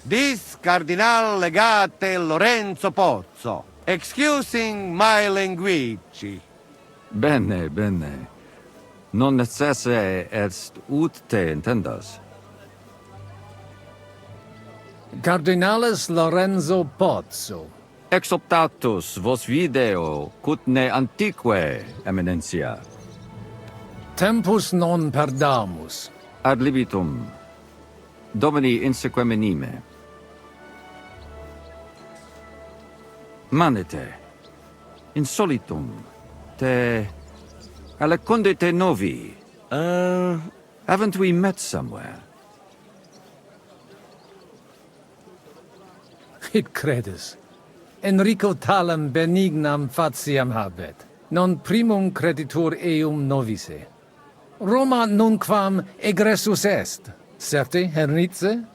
dis cardinal legate Lorenzo Pozzo, excusing my language. Bene, bene. Non necesse est ut te intendas. Cardinales Lorenzo Pozzo. Exoptatus vos video cutne antique, eminencia. Tempus non perdamus. Ad libitum. Domini inseque menime. Manete. Insolitum. Te... Alecunde te novi. Haven't we met somewhere? It credes. Enrico talam benignam faciam habet. Non primum creditur eum novice. Roma nunquam egressus est. Certe, Henrice?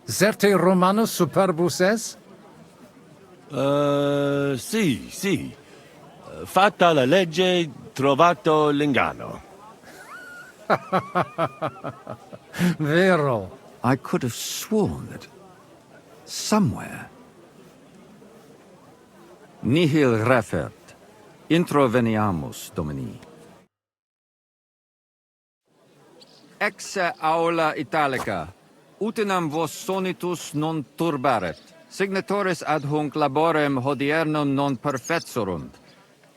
Certe Romanus superbus est? Sì. Fatta la legge, trovato l'ingano. Vero. I could have sworn that somewhere. Nihil refert. Introveniamus, Domini. Exe aula italica. Utinam vos sonitus non turbaret. Signatoris ad hunc laborem hodiernum non perfetsurunt.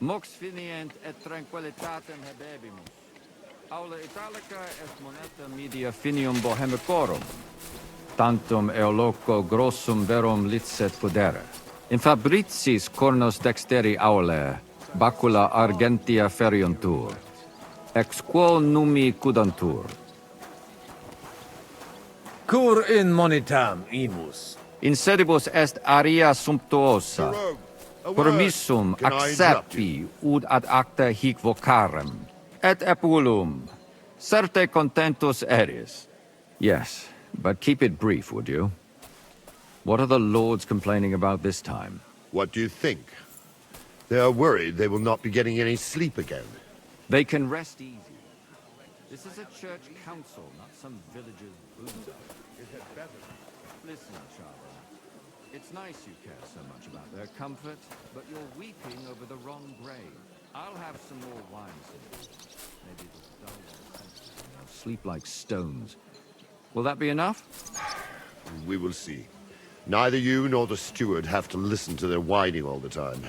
Mox finient et tranquillitatem habebimus. Aula italica est moneta media finium bohemicorum. Tantum eoloco grossum verum licet pudere. In fabricis cornos dexteri aule, bacula argentia feriuntur. Ex quo numi cudantur. Cur in monitam imus. In sedibus est aria sumptuosa. Permissum accepti ud ad acta hic vocarem. Et epulum. Certe contentus eris. Yes, but keep it brief, would you? What are the lords complaining about this time? What do you think? They are worried they will not be getting any sleep again. They can rest easy. This is a church council, not some village's boozer. Listen, Charles. It's nice you care so much about their comfort, but you're weeping over the wrong grave. I'll have some more wine soon. Maybe it'll dull their senses and they'll sleep like stones. Will that be enough? We will see. Neither you nor the steward have to listen to their whining all the time.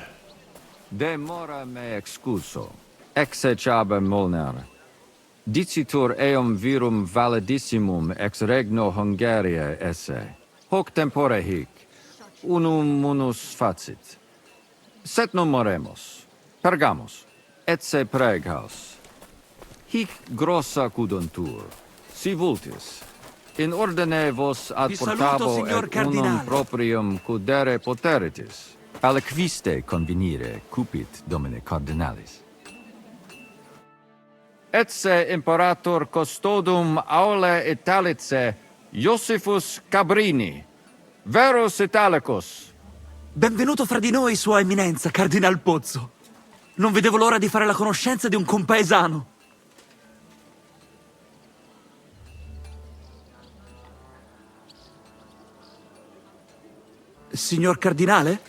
De mora me excuso. Exe chaber molner. Dicitur eum virum validissimum ex regno Hungaria esse. Hoc tempore hic. Unum munus facit. Set non moremos. Pergamos. Etse preghaus. Hic grossa cuduntur. Si vultis. In ordine vos ad Vi saluto, portabo signor et unum cardinale. proprium cudere poteritis. Aliquiste convenire cupit domine cardinalis. Etse imperator custodum aule Italice Iosifus Cabrini, Verus Italicus. Benvenuto fra di noi, Sua Eminenza, Cardinal Pozzo. Non vedevo l'ora di fare la conoscenza di un compaesano. Signor Cardinale?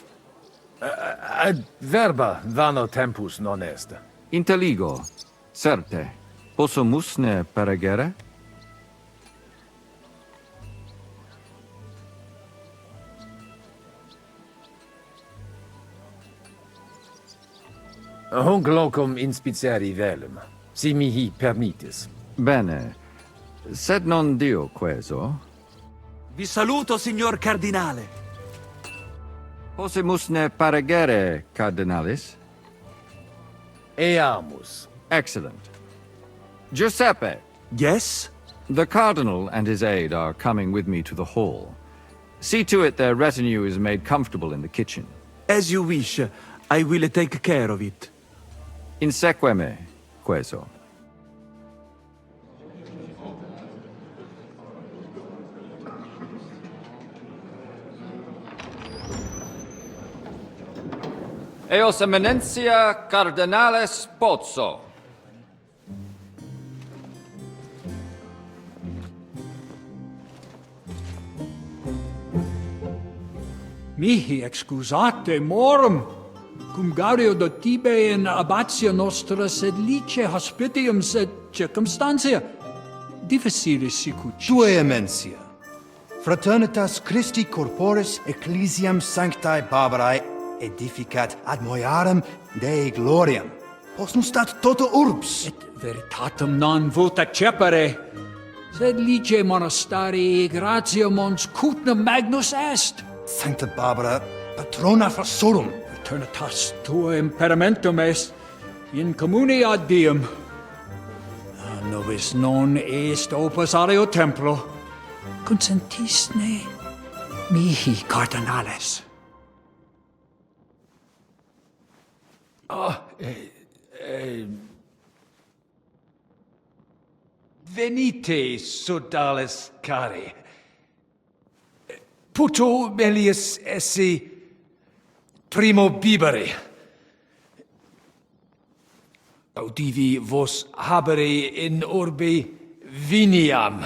Verba vano tempus non est. Intelligo. Certe. Possumus ne peregere? Hunc locum inspicere velum, si mihi permittis. Bene. Sed non dio queso? Vi saluto, signor Cardinale. Possumus ne paregere, cardinalis? Eamus. Excellent. Giuseppe. Yes? The cardinal and his aide are coming with me to the hall. See to it their retinue is made comfortable in the kitchen. As you wish. I will take care of it. Inseque me, queso. Eos eminentia cardinales Pozzo. Mihi excusate morum, cum gaudio do tibe in abatio nostra sed lice hospitium sed circumstantia difficilis sicut. Tua emensia. Fraternitas Christi corporis ecclesiam sanctae Barbarae edificat ad moiarem Dei gloriam. Posnustat toto urbs. Et veritatem non vult accepere, sed lice monastarii gratia mons cutnum magnus est. Sancta Barbara, patrona forsorum. Eternitas tua imperamentum est in communi ad diem. Nobis non est opus aleo templo. Consentisne mihi cardinales. Venite, sodales cari. Puto melius esse primo bibere. Audivi vos habere in urbe viniam.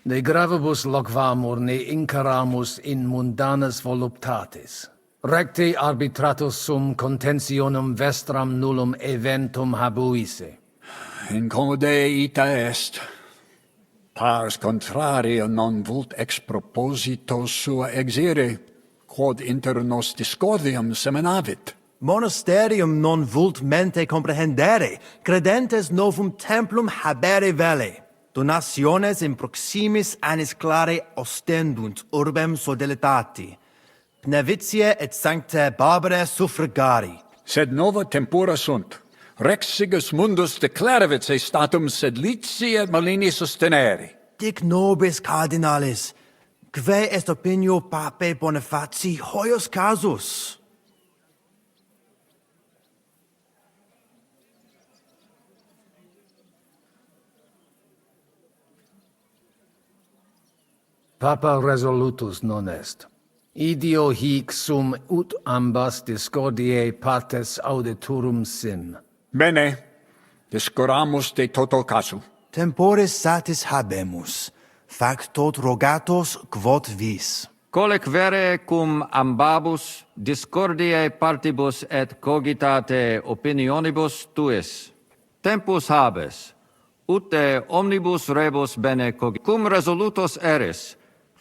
Ne gravibus loquamur ne incaramus in mundanas voluptatis. Recte arbitratus sum contentionum vestram nullum eventum habuisse. Incommode ita est. Pars contrario non vult ex proposito sua exire, quod inter nos discordium seminavit. Monasterium non vult mente comprehendere, credentes novum templum habere vele. Donationes in proximis annis clare ostendunt urbem sodelitati. Pnevitiae et sanctae Barbarae suffragari. Sed nova tempora sunt. Rex sigus mundus declaravit se statum sed lici et malini sostenere. Dic nobis cardinalis, quae est opinio pape Bonifaci hoius casus? Papa resolutus non est. Idio hic sum ut ambas discordiae partes auditorum sin. Bene, discoramus de toto casu. Temporis satis habemus, fac tot rogatos quod vis. Colec vere cum ambabus discordiae partibus et cogitate opinionibus tuis. Tempus habes, ute omnibus rebus bene cogit. Cum resolutos eris,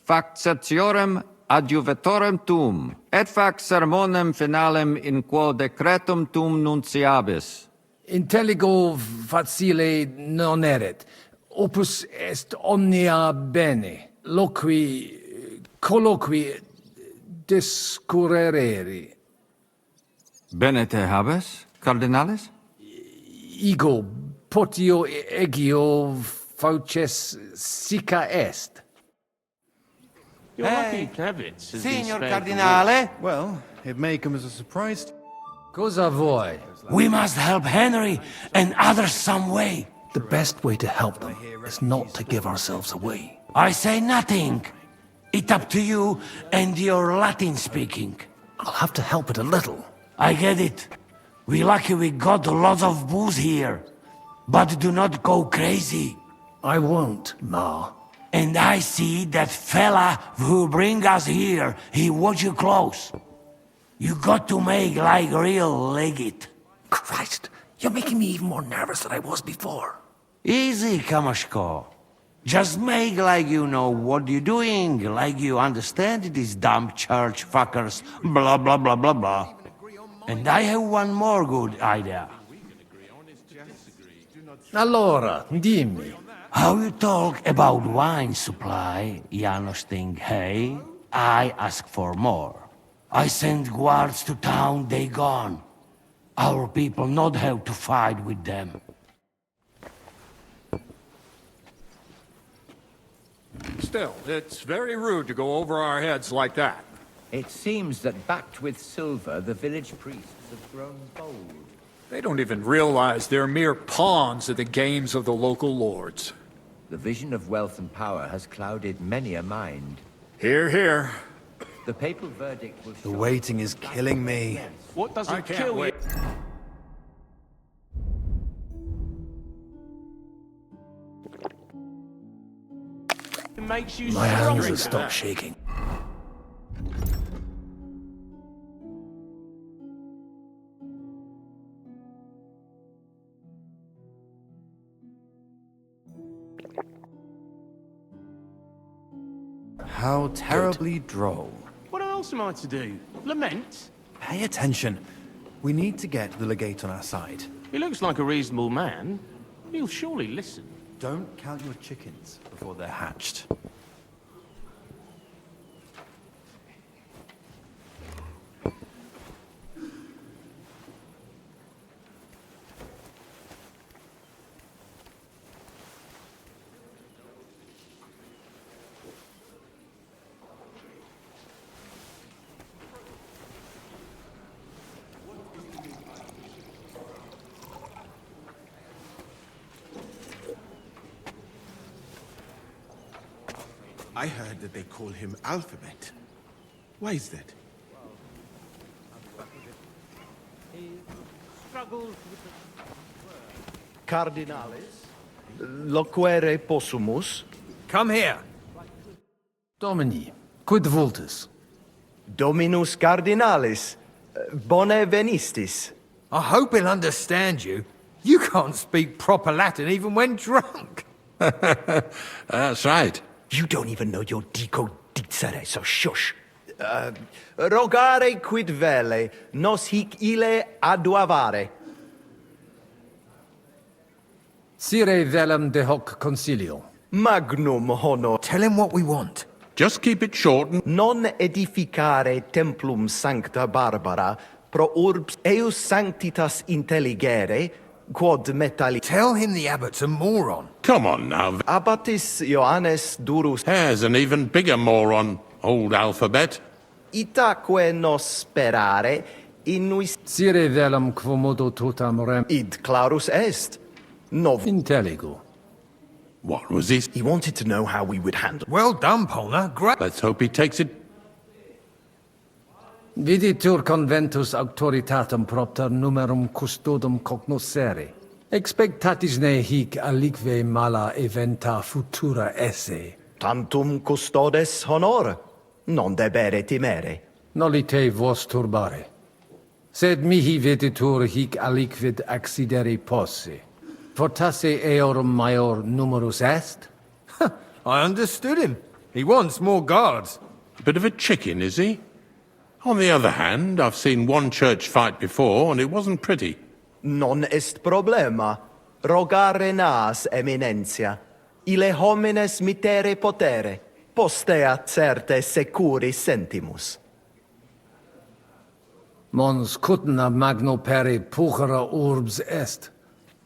fac certiorem adjuvetorem tuum, et fac sermonem finalem in quo decretum tuum nunciabis. Intelligo facile non erit. Opus est omnia bene. Loqui, colloqui, discurrere. Bene te habes, cardinalis? Ego, potio egio fauces sica est. You're lucky Kravitz has Signor Cardinale. Well, it may come as a surprise. Cosa vuoi? We must help Henry and others some way. The best way to help them is not to give ourselves away. I say nothing. It's up to you and your Latin speaking. I'll have to help it a little. I get it. We lucky we got lots of booze here. But do not go crazy. I won't, Ma. And I see that fella who bring us here, he watch you close. You got to make like real legit. Christ, you're making me even more nervous than I was before. Easy, Kamashko. Just make like you know what you're doing, like you understand these dumb church fuckers, blah blah blah blah blah. And I have one more good idea. Allora, dimmi. How you talk about wine supply, Janos think, hey? I ask for more. I send guards to town, they gone. Our people not have to fight with them. Still, it's very rude to go over our heads like that. It seems that backed with silver, the village priests have grown bold. They don't even realize they're mere pawns at the games of the local lords. The vision of wealth and power has clouded many a mind. Hear, hear. The papal verdict will The waiting is killing me. What does I it can't kill wait. It makes you My hands stronger. have stopped shaking. How terribly droll. What else am I to do? Lament? Pay attention. We need to get the legate on our side. He looks like a reasonable man. He'll surely listen. Don't count your chickens before they're hatched. I heard that they call him Alphabet. Why is that? Cardinalis, loquere possumus. Come here. Domini, quid vultus? Dominus Cardinalis, bone venistis. I hope he'll understand you. You can't speak proper Latin even when drunk. That's right. You don't even know your dico dicere, so shush. Rogare quid vele, nos hic ile aduavare. Sire velum de hoc concilio. Magnum honor. Tell him what we want. Just keep it short and... Non edificare templum sancta Barbara, pro urbs eus sanctitas intelligere, quod metalli... Tell him the abbot's a moron. Come on now. Abbatis Ioannes durus... There's an even bigger moron, old Alphabet. Itaque nos sperare, innuis... Sire velum quomodo totam rem... Id clarus est. Nov... Intelligo. What was this? He wanted to know how we would handle... Well done, Polna. Great. Let's hope he takes it. Viditur conventus auctoritatem propter numerum custodum cognoscere. Expectatis ne hic alique mala eventa futura esse. Tantum custodes honor. Non debere timere. Nolite vos turbare. Sed mihi viditur hic aliquid accidere posse. Fortasse eorum maior numerus est? I understood him. He wants more guards. Bit of a chicken, is he? On the other hand, I've seen one church fight before, and it wasn't pretty. Non est problema. Rogare nas, eminentia. Ile homines mitere potere. Postea certe securi sentimus. Mons cutna magno peri puchera urbs est.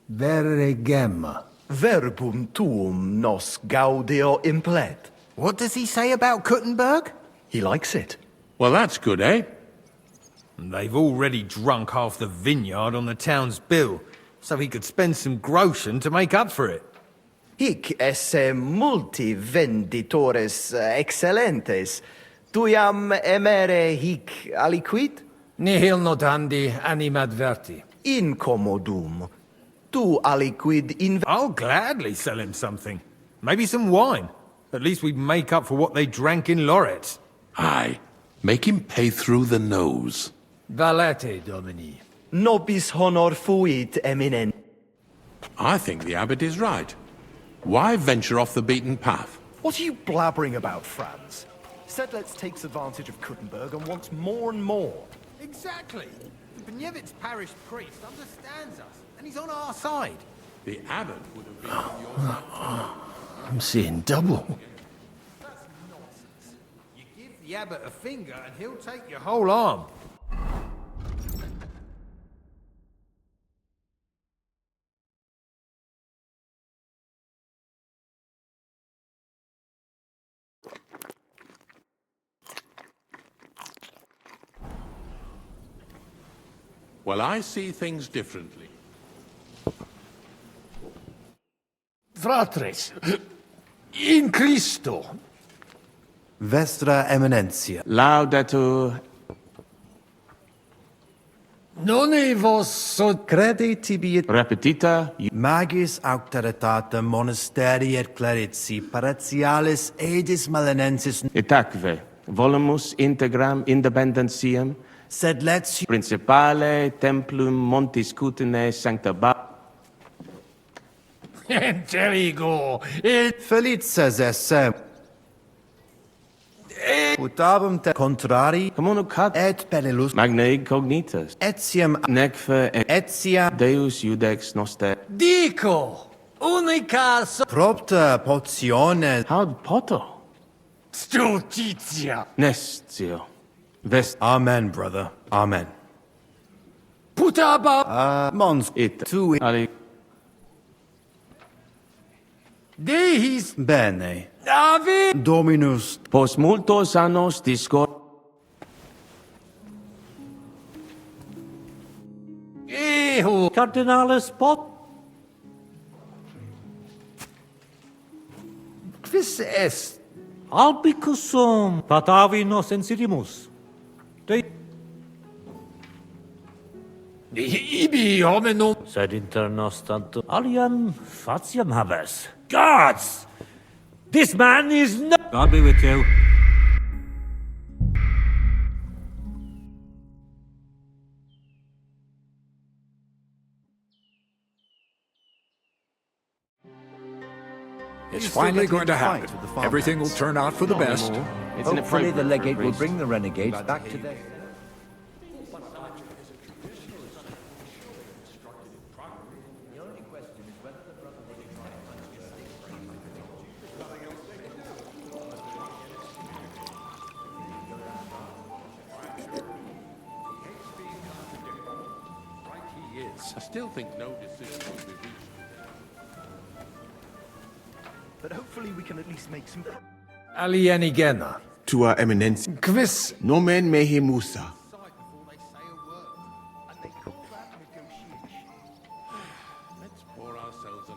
Vere gemma. Verbum tuum nos gaudio implet. What does he say about Kuttenberg? He likes it. Well, that's good, eh? They've already drunk half the vineyard on the town's bill, so he could spend some groschen to make up for it. Hic esse multi venditores excellentes. Tuiam emere hic aliquid? Nihil notandi animadverti. Incommodum. Tu aliquid I'll gladly sell him something. Maybe some wine. At least we'd make up for what they drank in Lorette. Aye. Make him pay through the nose. Valete, Domini. Nobis honor fuit, eminent. I think the abbot is right. Why venture off the beaten path? What are you blabbering about, Franz? Sedlitz takes advantage of Kuttenberg and wants more and more. Exactly. The Benievitz parish priest understands us, and he's on our side. The abbot would have been on your side. I'm seeing double. That's nonsense. You give the abbot a finger, and he'll take your whole arm. Well, I see things differently. Fratres, in Christo. Vestra eminentia. Laudato. Non vos sod Crede tibi Repetita. magis auctoritate monasteri et clerici paratialis edis malinensis Etaque. Volumus integram independentiam. sed letio Principale templum montis cutine sancta Interigo. felices esse. Putabum te contrari communicat et pellilus magna incognitas. etiam Necve etia Deus judex noster. Dico, unica propter potiones Haud poto. stultitia. Nestio. Vest. Amen, brother. Amen. Putaba Mons It. tu Ali. Deis bene. Ave Dominus Post multos annos discor. Eho Cardinalis Pot. quis est Albicusum patavi nos insidimus. ibi hominum Sed inter nos tanto aliam fatiam habes. Gods! This man is no... God be with you. It's finally going to happen. Everything will turn out for the best. Hopefully the legate will bring the renegades back to their... I still think no decision will be reached. But hopefully we can at least make some... alienigena. Tua eminence. Quis Nomen mehe Musa.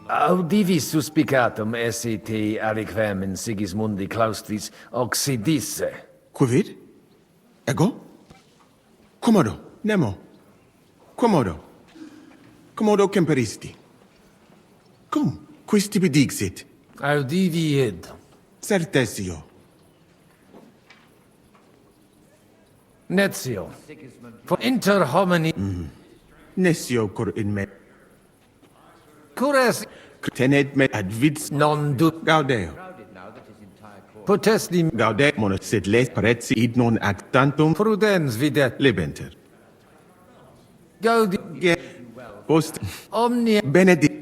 audivi suspicatum esse te aliquem in Sigismundi Claustris occidisse. Quid? Ego? Commodo, Nemo. Commodo. Commodo temperisti. Cum, quis tibi dixit? Audivi id. Certesio. Nezio. For inter homini. Nescio cur in me. Cures Tenet me ad vids non du gaudeo. potesti Gaude mono sed les parezi id non ad tantum prudens videt libenter. gaudi Post omnia benedict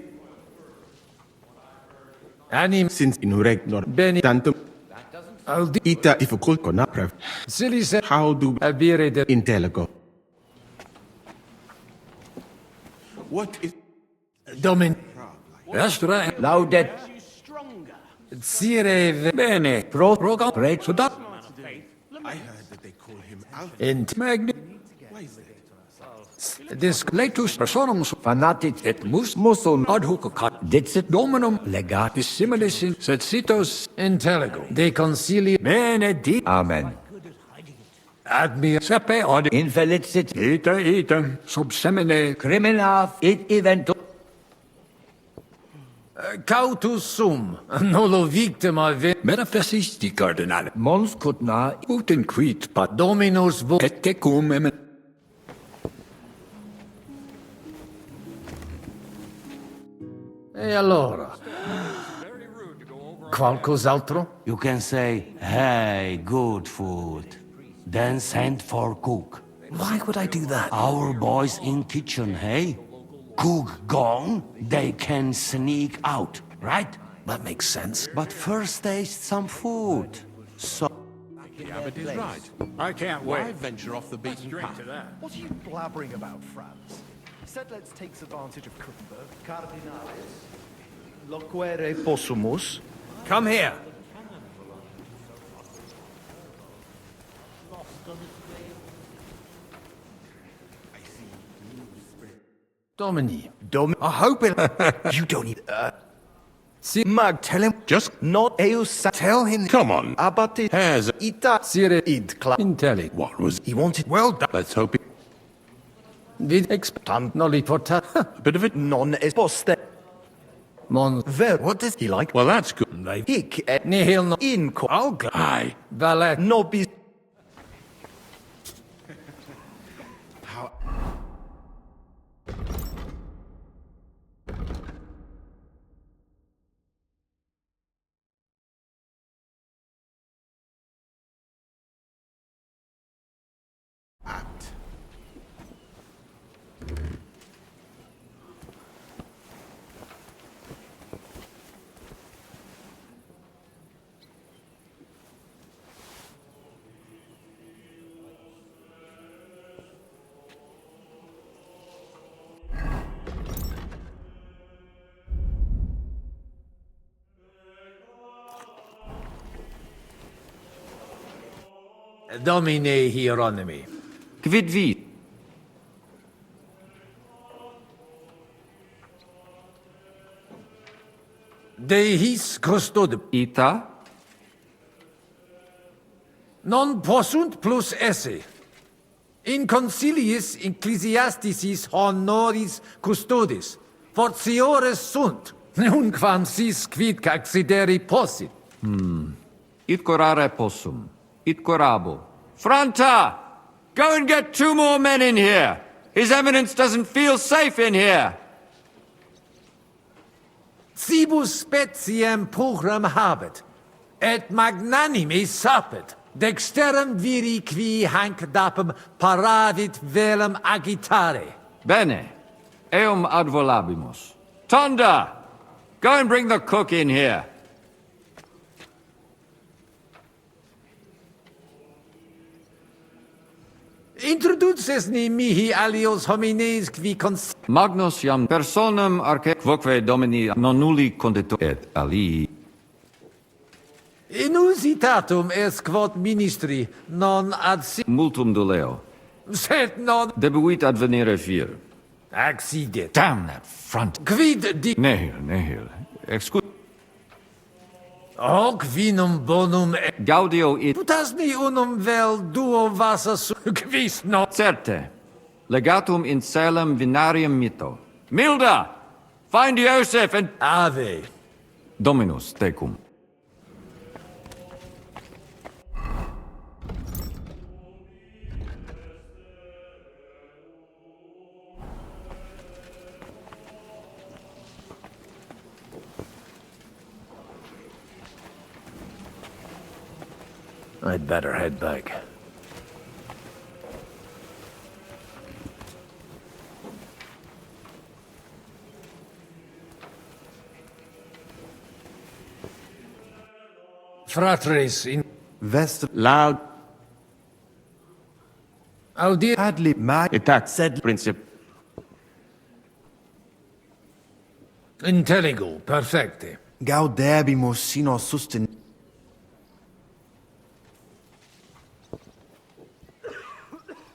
anim sins in regnor bene tantum audi ita difficult conaprev. silis How do abire de intellego? What is domin Estra Laudet sire bene. Proga presuda. I heard that they call him Alpha. int Magni. dis Letus personum fanatic et mus musum ad hoc cat dixit dominum legatis similis in sed sitos intellego de concilio benedit Amen. admir sepe ad Infelicit ita sub semine crimina id eventum cautus sum nullo victima manifestisti cardinale mons cutna ut in quid pat dominus vo et tecum e allora qualcos'altro? You can say, hey, good food. Then send for cook. Why would I do that? Our boys in kitchen, hey? Cook gone, they can sneak out, right? That makes sense. But first taste some food. So... The abbot is right. I can't Why wait. venture off the beaten path? What are you blabbering about, Franz? Sedlitz takes advantage of Kuttenberg. Cardinalis. Loquere possumus. Come here. Domini. I hope it. You don't need. See, Mag, tell him. Just Not eus. Tell him. come on. Abate. Hares. Ita. Sire Id. Cla. intelli. What was? He wanted. Well done. Let's hope it. Vid exptam nolli porta A bit of it. Non es poste. mon Ver. What does he like? Well, that's good. Hic et nihil no in co. I'll go. Aye. valet Nobis. Domine Hieronymi. Quid vi? De his custod Ita? non possunt plus esse. In conciliis ecclesiasticis honoris custodis. Fortiores sunt. Nunquam sis quid accideri possit. It corare possum. It corabo. Franta! Go and get 2 more men in here! His Eminence doesn't feel safe in here! Cibus speciem puram habet, et magnanimi sapet, dexterum viri qui hanc dapem paravit velum agitare. Bene. Eum ad volabimus. Tonda! Go and bring the cook in here. Introduces ni mihi alios homines qui Magnus iam personam arce quoque domini non nulli conditor et ali. inusitatum est quod ministri non ad si Multum doleo. sed non Debuit advenire vir. accidet. Damn that front. Quid di Nihil. Excuse. hoc vinum bonum Gaudio it. putasni unum vel duo vasa su quis non Certe. Legatum in Salem vinarium mito. Milda! Find Joseph and... ave. Dominus tecum. I'd better head back. Fratres in Vest Loud. Audi Hadley Mag Attack. said Princip. Intelligo, perfecte. Gaudebimus sino susten.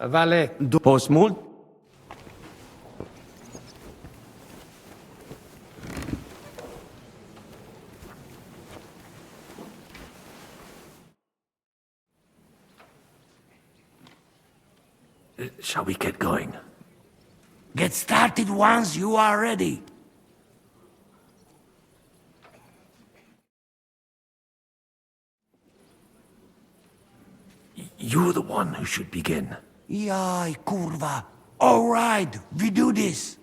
Vale. Post mult. Shall we get going? Get started once you are ready. You're the one who should begin. Yai, kurva. All right, we do this.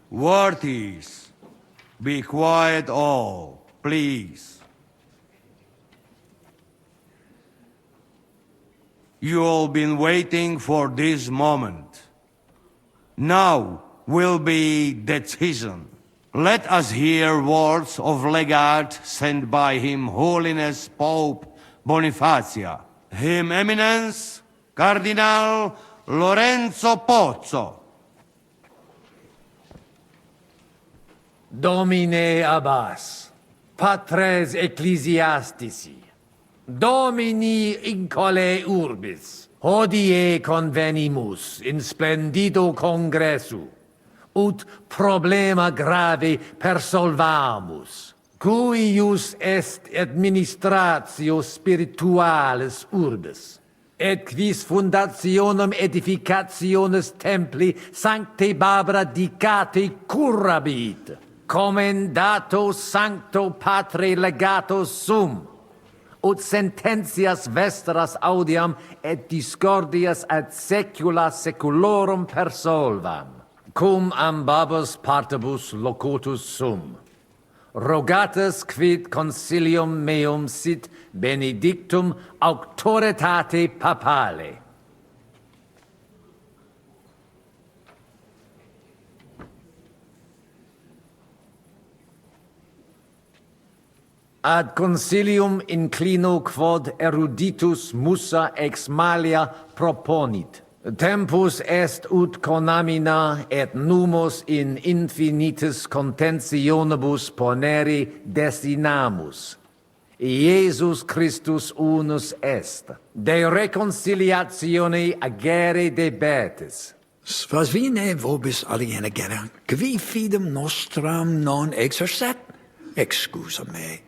Worthies, be quiet all, please. You all been waiting for this moment. Now will be decision. Let us hear words of legate sent by Him Holiness Pope Bonifacia, Him Eminence Cardinal Lorenzo Pozzo. Domine Abbas, Patres Ecclesiastici, Domini incole urbis, hodie convenimus in splendido congressu, ut problema grave persolvamus, cuius est administratio spiritualis urbis, et quis fundationem edificationis templi sancte Barbara dicate curabit, commendato sancto patre legato sum, ut sententias vestras audiam et discordias ad secula seculorum persolvam, cum ambabus partibus locutus sum. Rogatus quid consilium meum sit benedictum auctoritate papale. Ad consilium inclino quod eruditus musa ex malia proponit. Tempus est ut conamina et numus in infinitus contentionibus ponere destinamus. Iesus Christus unus est, de reconciliatione agere debetis. Svasvine vobis aliena genera, qui fidem nostram non exercet, excusa me,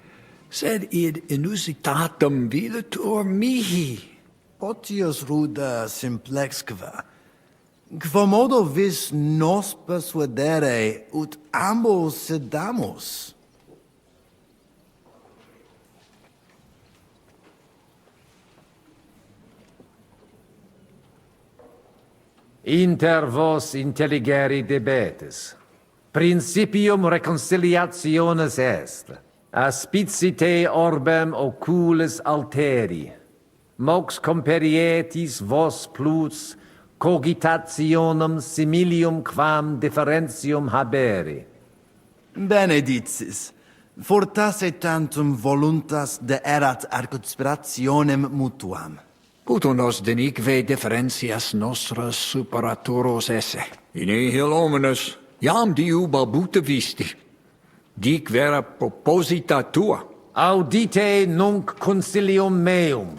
sed id inusitatum videtur mihi. Potius ruda simplexque. Quomodo vis nos persuadere ut ambos sedamus? Inter vos intelligere debetis. Principium reconciliationis est. Aspicite orbem oculis alteri. Mox comperietis vos plus cogitationem similium quam differentium habere. Benedictis, fortasse tantum voluntas de erat ad conspirationem mutuam. Puto nos denique differentias nostras superatoros esse. In nihil hominus, jam diu balbuta visti. Dic vera proposita tua. Audite nunc consilium meum,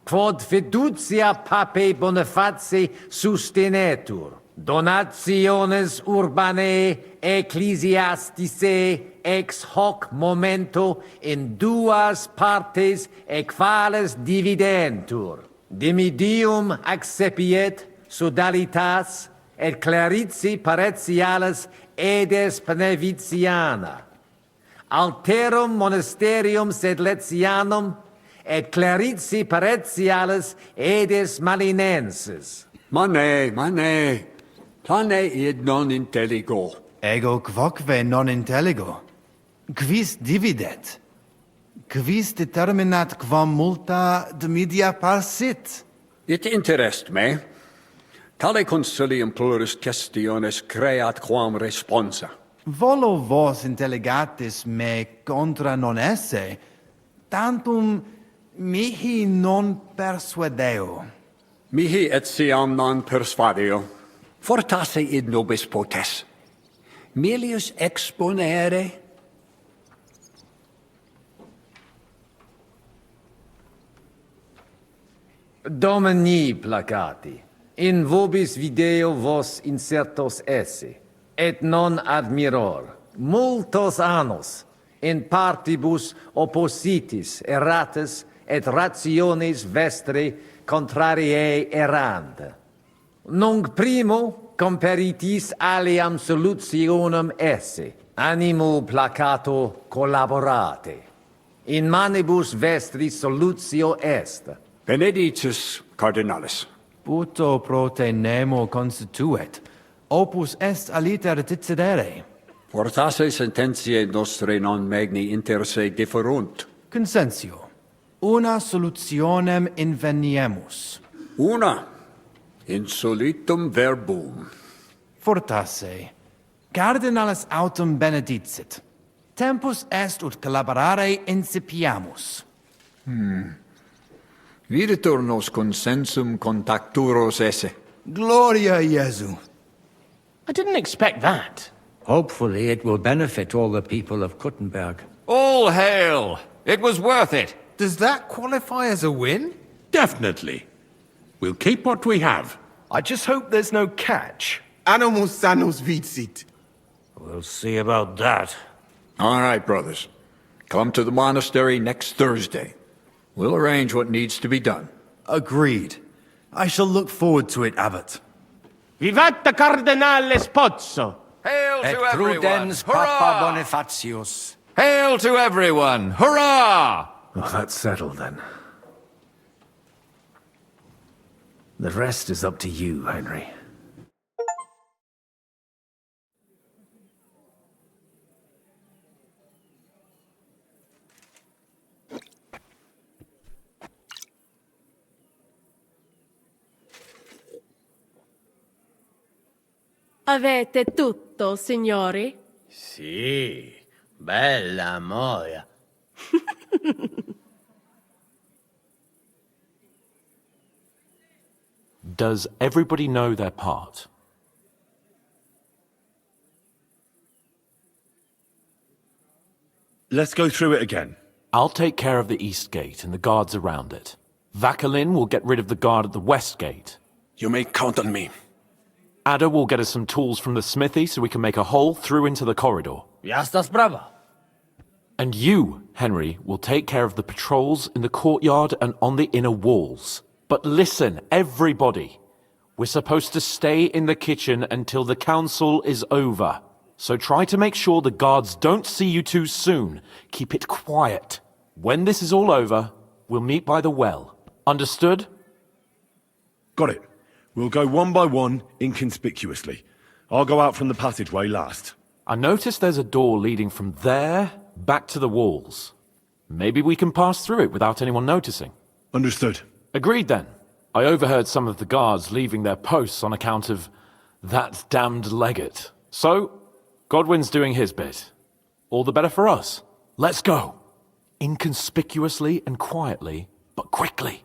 quod fiducia pape Boniface sustenetur, donationes urbanae ecclesiasticae ex hoc momento in duas partes equales dividentur. Dimidium accepiet sodalitas et clarici paretialis edes Beneviciana. Alterum monasterium sed Letianum et clarici paretialis edes Malinensis. Mane, Tane id non intelligo. Ego quoque non intelligo. Quis dividet? Quis determinat quam multa de media parsit? It interest me. Tale consilium plurus questiones creat quam responsa. Volo vos intelligatis me contra non esse, tantum mihi non persuadeo. Mihi etiam non persuadio. Fortasse id nobis potes. Melius exponere. Domini placati, in vobis video vos insertos esse, et non admiror, multos annos, in partibus oppositis erratis et rationes vestre contrariae errand. Nunc primo comperitis aliam solutionem esse, animo placato collaborate. In manibus vestris solutio est. Benedictus cardinalis. Puto pro te nemo constituet, opus est aliter decidere. Fortasse sententiae nostre non magni inter se differunt. Consensio. Una solutionem inveniemus. Una. Insolitum verbum. Fortasse. Cardinalis autem benedicit. Tempus est ut collaborare incipiamus. Videtur nos consensum contacturos esse. Gloria Jesu. I didn't expect that. Hopefully it will benefit all the people of Kuttenberg. All hail! It was worth it. Does that qualify as a win? Definitely. We'll keep what we have. I just hope there's no catch. Animus sanus vicit. We'll see about that. All right, brothers. Come to the monastery next Thursday. We'll arrange what needs to be done. Agreed. I shall look forward to it, Abbot. Vivat the Cardinale Spozzo! Hail Et to everyone! prudens Hurrah! Papa Bonifatius. Hail to everyone! Hurrah! Well, that's settled then. The rest is up to you, Henry. Avete tutto, signori? Sì, bella moia. Does everybody know their part? Let's go through it again. I'll take care of the east gate and the guards around it. Vakalin will get rid of the guard at the west gate. You may count on me. Ada will get us some tools from the smithy so we can make a hole through into the corridor. Jasna sprawa. And you, Henry, will take care of the patrols in the courtyard and on the inner walls. But listen, everybody. We're supposed to stay in the kitchen until the council is over. So try to make sure the guards don't see you too soon. Keep it quiet. When this is all over, we'll meet by the well. Understood? Got it. We'll go one by one, inconspicuously. I'll go out from the passageway last. I noticed there's a door leading from there back to the walls. Maybe we can pass through it without anyone noticing. Understood. Agreed then. I overheard some of the guards leaving their posts on account of that damned legate. So, Godwin's doing his bit. All the better for us. Let's go. Inconspicuously and quietly, but quickly.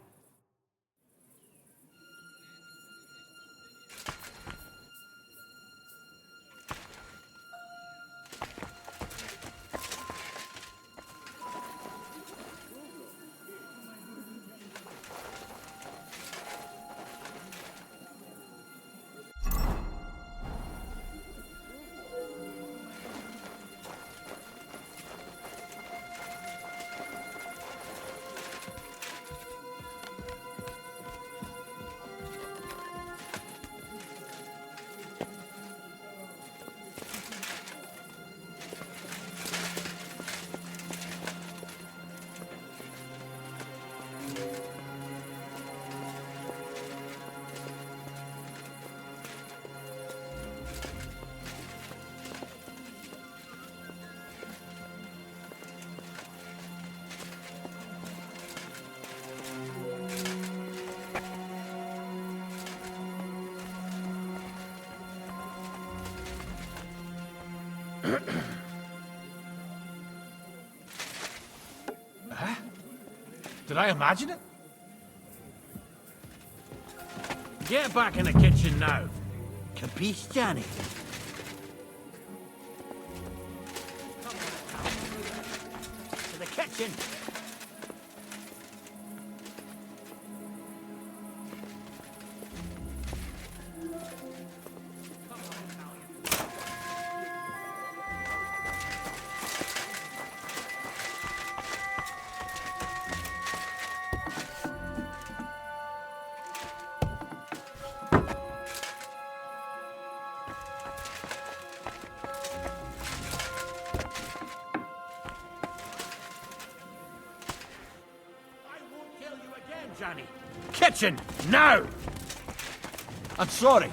Huh? Did I imagine it? Get back in the kitchen now. Capiche, Johnny? To the kitchen. Johnny. Kitchen, now! I'm sorry.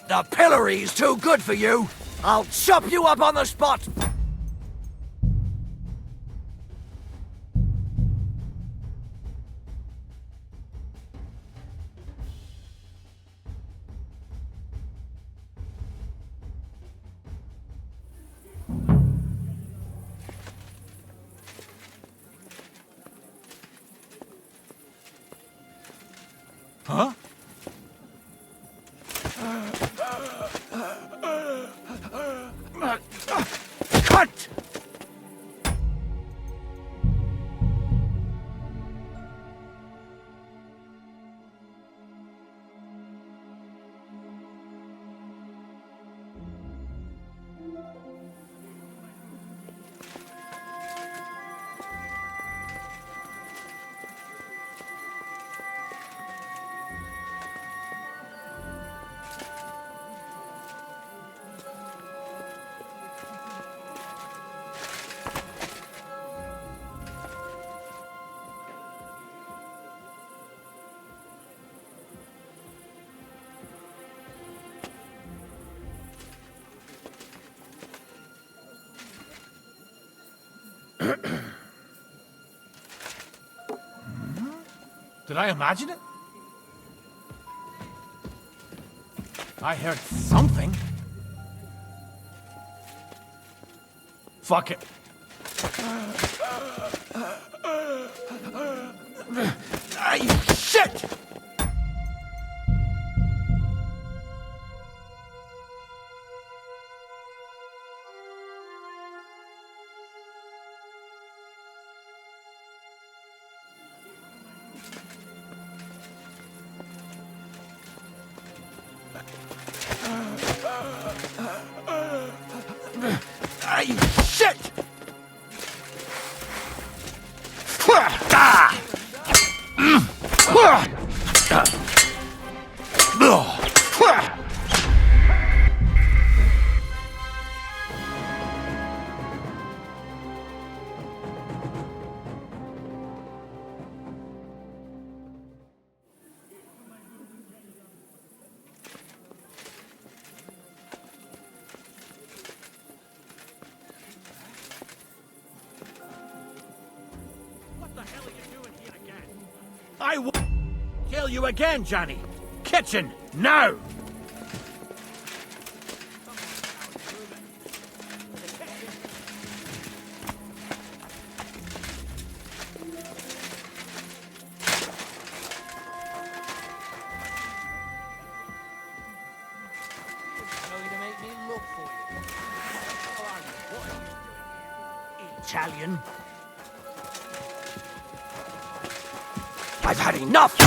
The pillory's too good for you. I'll chop you up on the spot. Huh? Cut! Did I imagine it? I heard something. Fuck it. Shit! Shit! I will kill you again, Johnny. Kitchen, now! Italian. I've had enough!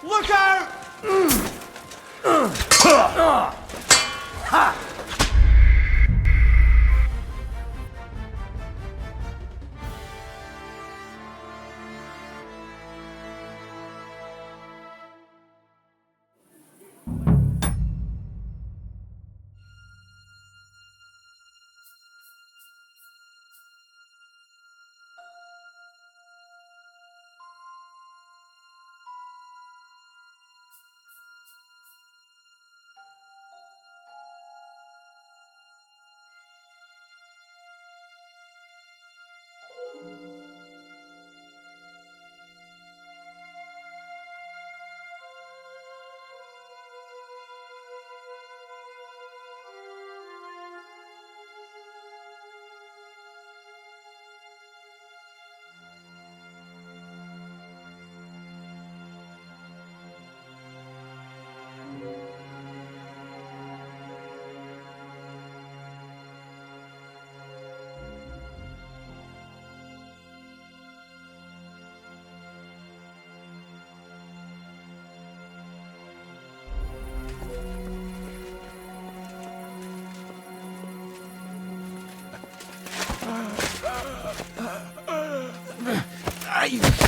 Look out! Ha!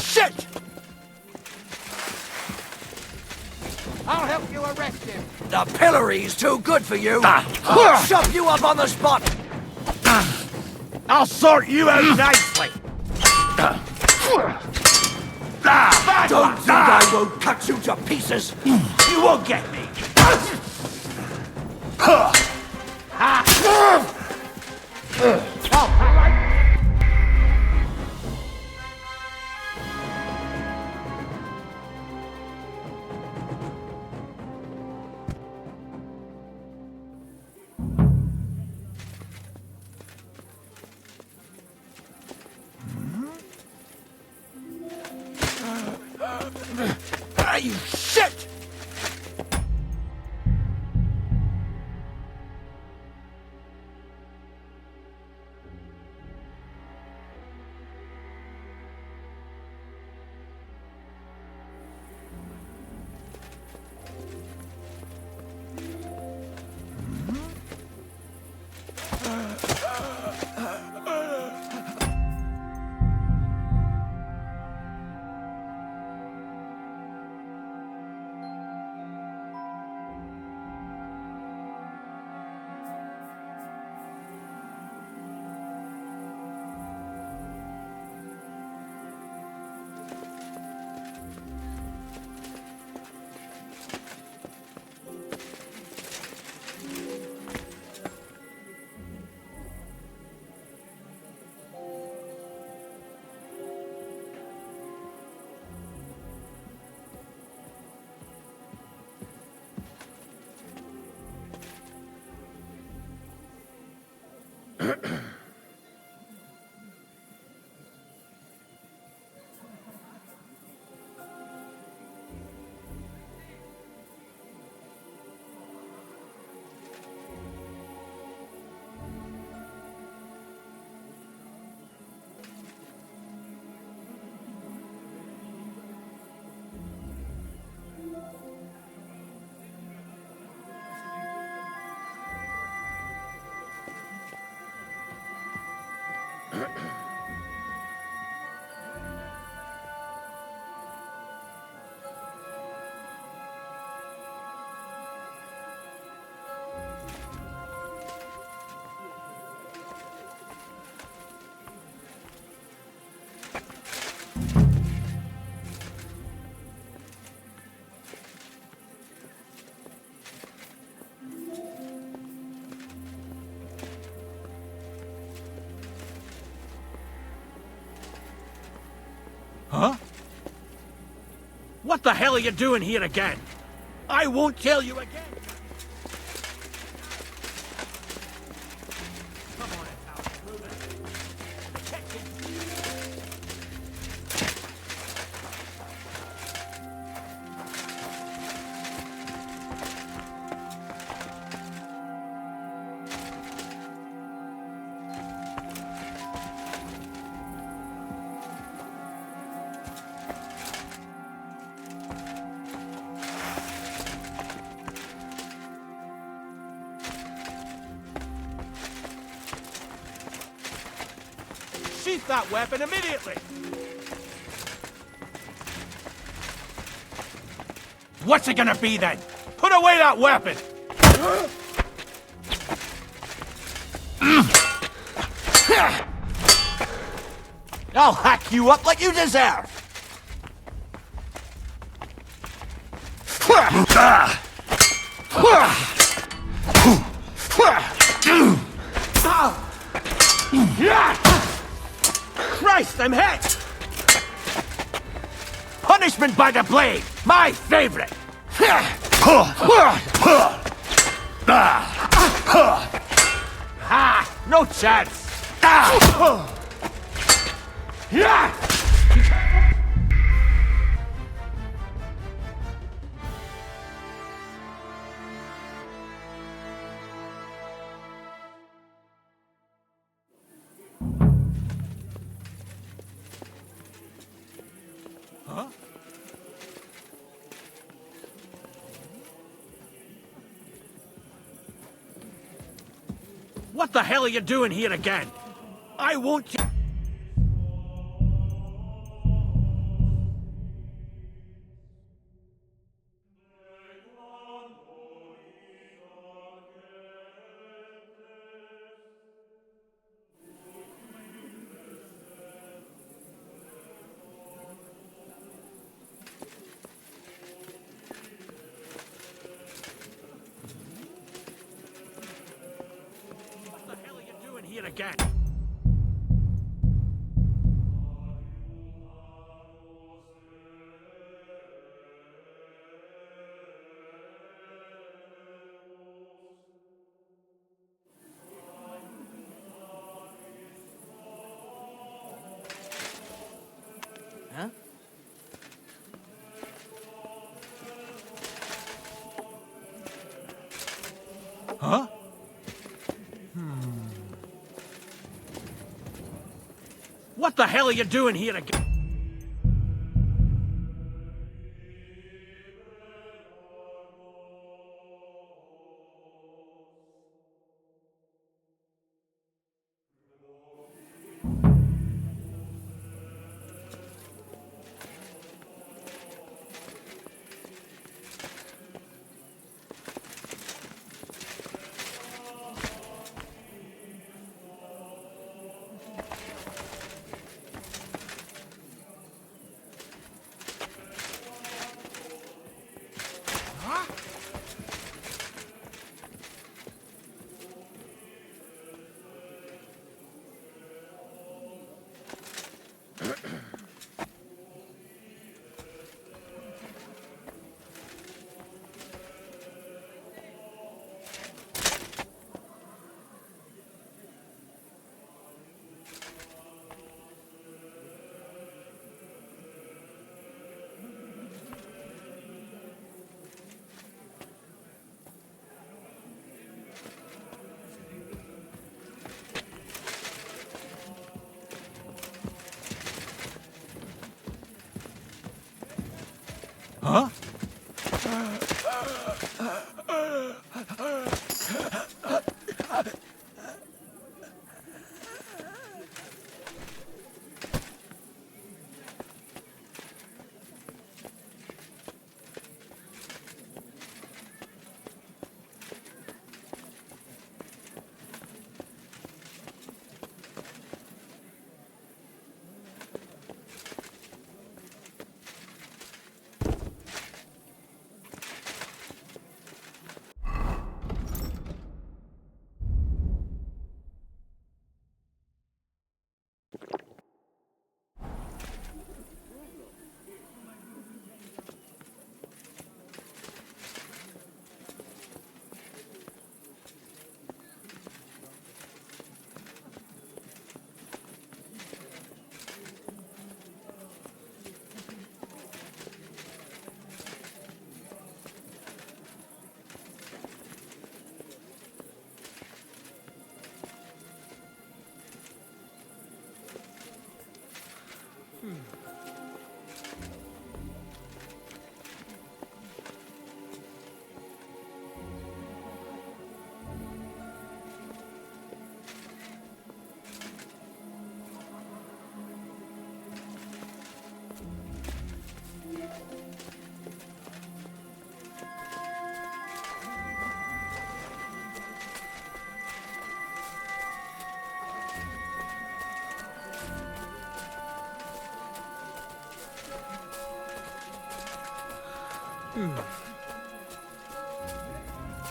Shit! I'll help you arrest him. The pillory's too good for you. I'll chop you up on the spot. I'll sort you out nicely! Don't think I won't cut you to pieces! You won't get me! You shit! Huh? What the hell are you doing here again? I won't tell you again! Sheath that weapon immediately! What's it gonna be then? Put away that weapon! I'll hack you up like you deserve! Christ, I'm hit! Punishment by the blade! My favorite! No chance! Huh? What the hell are you doing here again? I won't... again. Huh? Huh? What the hell are you doing here again? Huh?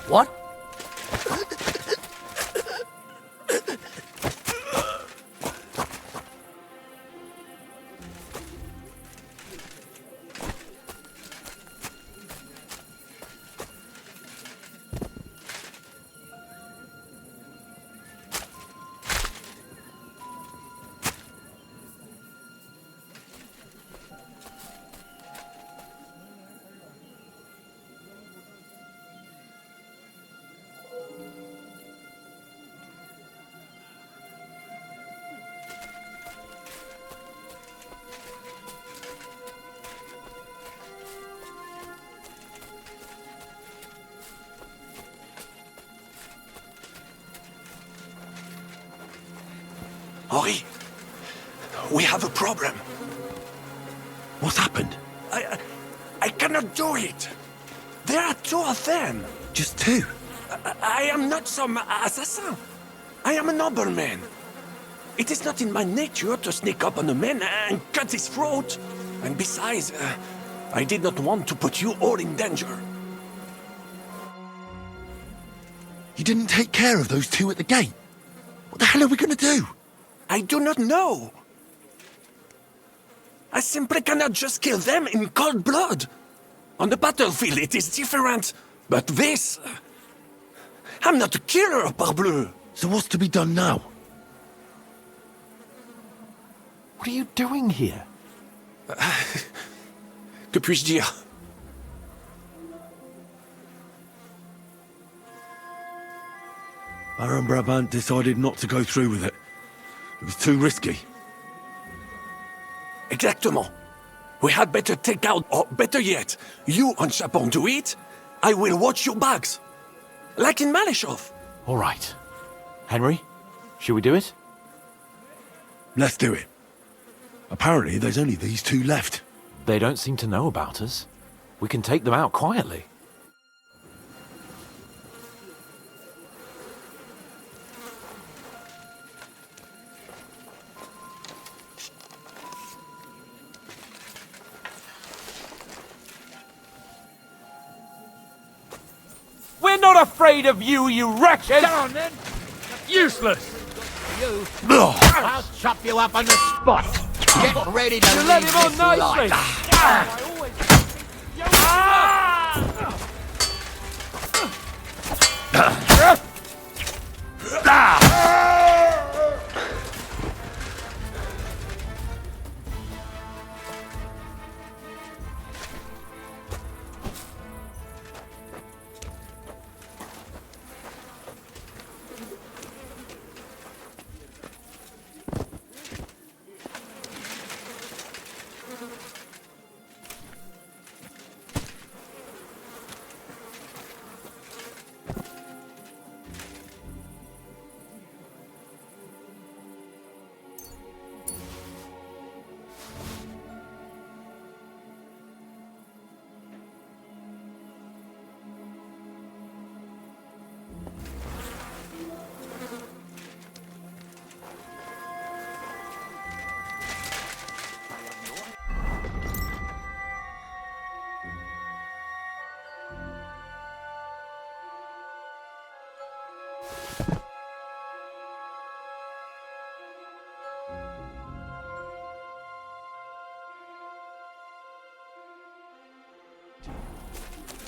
What? Henri, we have a problem. What's happened? I cannot do it. There are two of them. Just two? I am not some assassin. I am a nobleman. It is not in my nature to sneak up on a man and cut his throat. And besides, I did not want to put you all in danger. You didn't take care of those two at the gate? What the hell are we going to do? I do not know. I simply cannot just kill them in cold blood. On the battlefield, it is different. But this... I'm not a killer, parbleu. So what's to be done now? What are you doing here? Que puis-je dire? Baron Brabant decided not to go through with it. It was too risky. Exactement. We had better take out, or better yet, you and Chapon do it. I will watch your backs. Like in Malishov. All right. Henry, should we do it? Let's do it. Apparently, there's only these two left. They don't seem to know about us. We can take them out quietly. We're not afraid of you, you wretches! Down then! Useless! You... Ugh. I'll chop you up on the spot! Get ready to You leave let him on this nicely! life.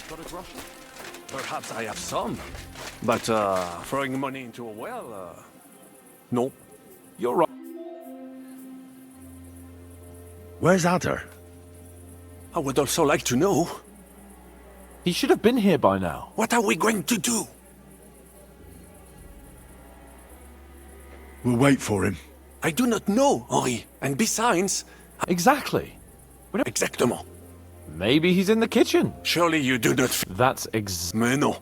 Got a groschen? Perhaps I have some. But, throwing money into a well, no. You're right. Where's Adder? I would also like to know. He should have been here by now. What are we going to do? We'll wait for him. I do not know, Henri. And besides... Exactly. Exactement. Maybe he's in the kitchen. Surely you do not... That's Mais no.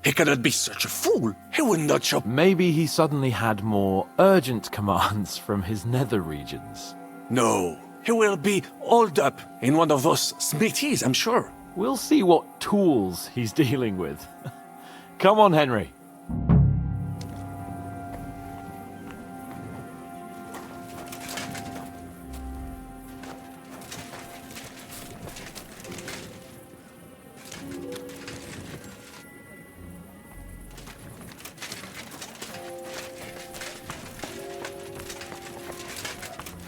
He cannot be such a fool. He will not shop... Maybe he suddenly had more urgent commands from his nether regions. No. He will be holed up in one of those smithies, I'm sure. We'll see what tools he's dealing with. Come on, Henry.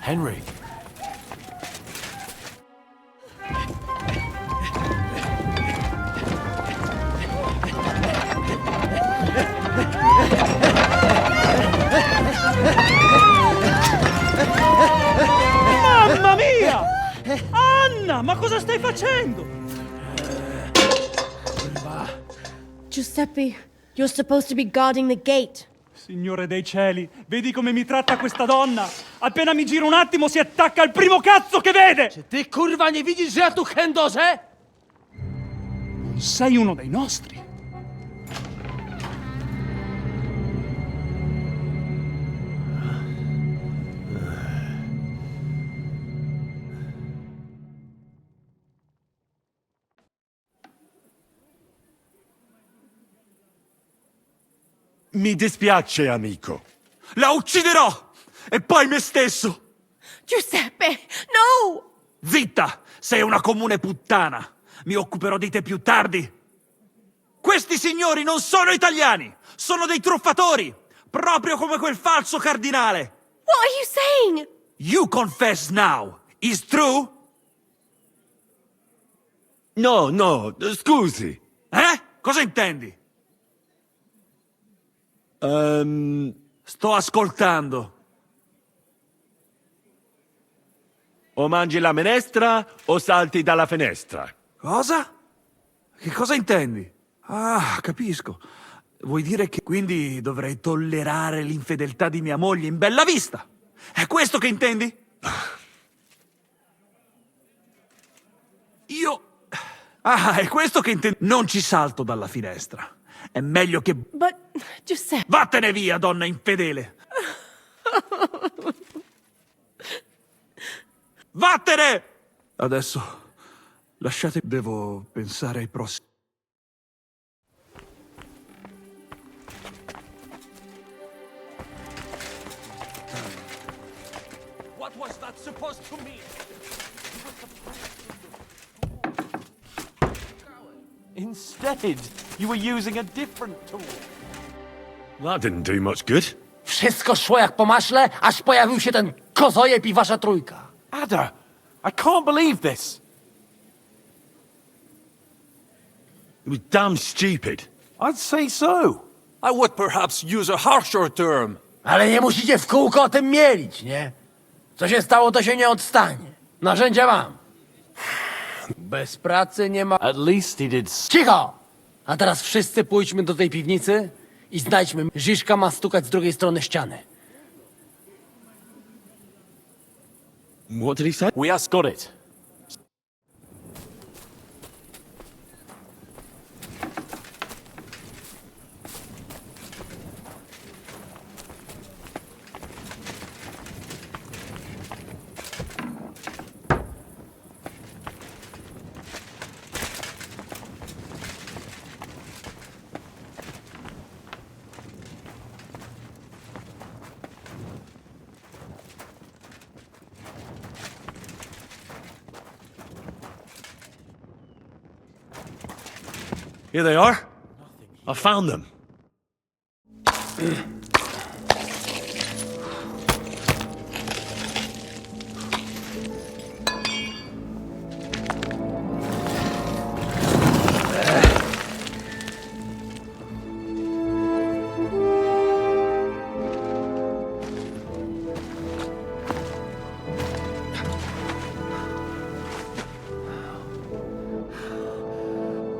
Henry. Mamma mia! Anna, ma cosa stai facendo? Giuseppe, you're supposed to be guarding the gate. Signore dei cieli, vedi come mi tratta questa donna? Appena mi giro un attimo si attacca al primo cazzo che vede! Czy ty, kurwa, nie widzisz, że ja tu chędożę? Non sei uno dei nostri. Mi dispiace, amico. La ucciderò! E poi me stesso! Giuseppe, no! Zitta! Sei una comune puttana! Mi occuperò di te più tardi! Questi signori non sono italiani! Sono dei truffatori! Proprio come quel falso cardinale! What are you saying? You confess now. Is true? No, no, scusi. Cosa intendi? Sto ascoltando. O mangi la minestra o salti dalla finestra. Cosa? Che cosa intendi? Ah, capisco. Vuoi dire che quindi dovrei tollerare l'infedeltà di mia moglie in bella vista? È questo che intendi? Ah, è questo che intendi? Non ci salto dalla finestra. È meglio che... But, Giuseppe... Vattene via, donna infedele! Vattene! Adesso, lasciate... Devo pensare ai prossimi... What was that supposed to mean? Instead, you were using a different tool. That didn't do much good. Wszystko szło jak po maśle, aż pojawił się ten kozojeb i wasza trójka. Ada, I can't believe this. It was damn stupid. I'd say so. I would perhaps use a harsher term. Ale nie musicie w kółko o tym mielić, nie? Co się stało, to się nie odstanie. Narzędzia mam. Bez pracy nie ma... At least he did... Cicho! A teraz wszyscy pójdźmy do tej piwnicy i znajdźmy. Ziszka ma stukać z drugiej strony ściany. What did he say? We just got it. Here they are. I found them.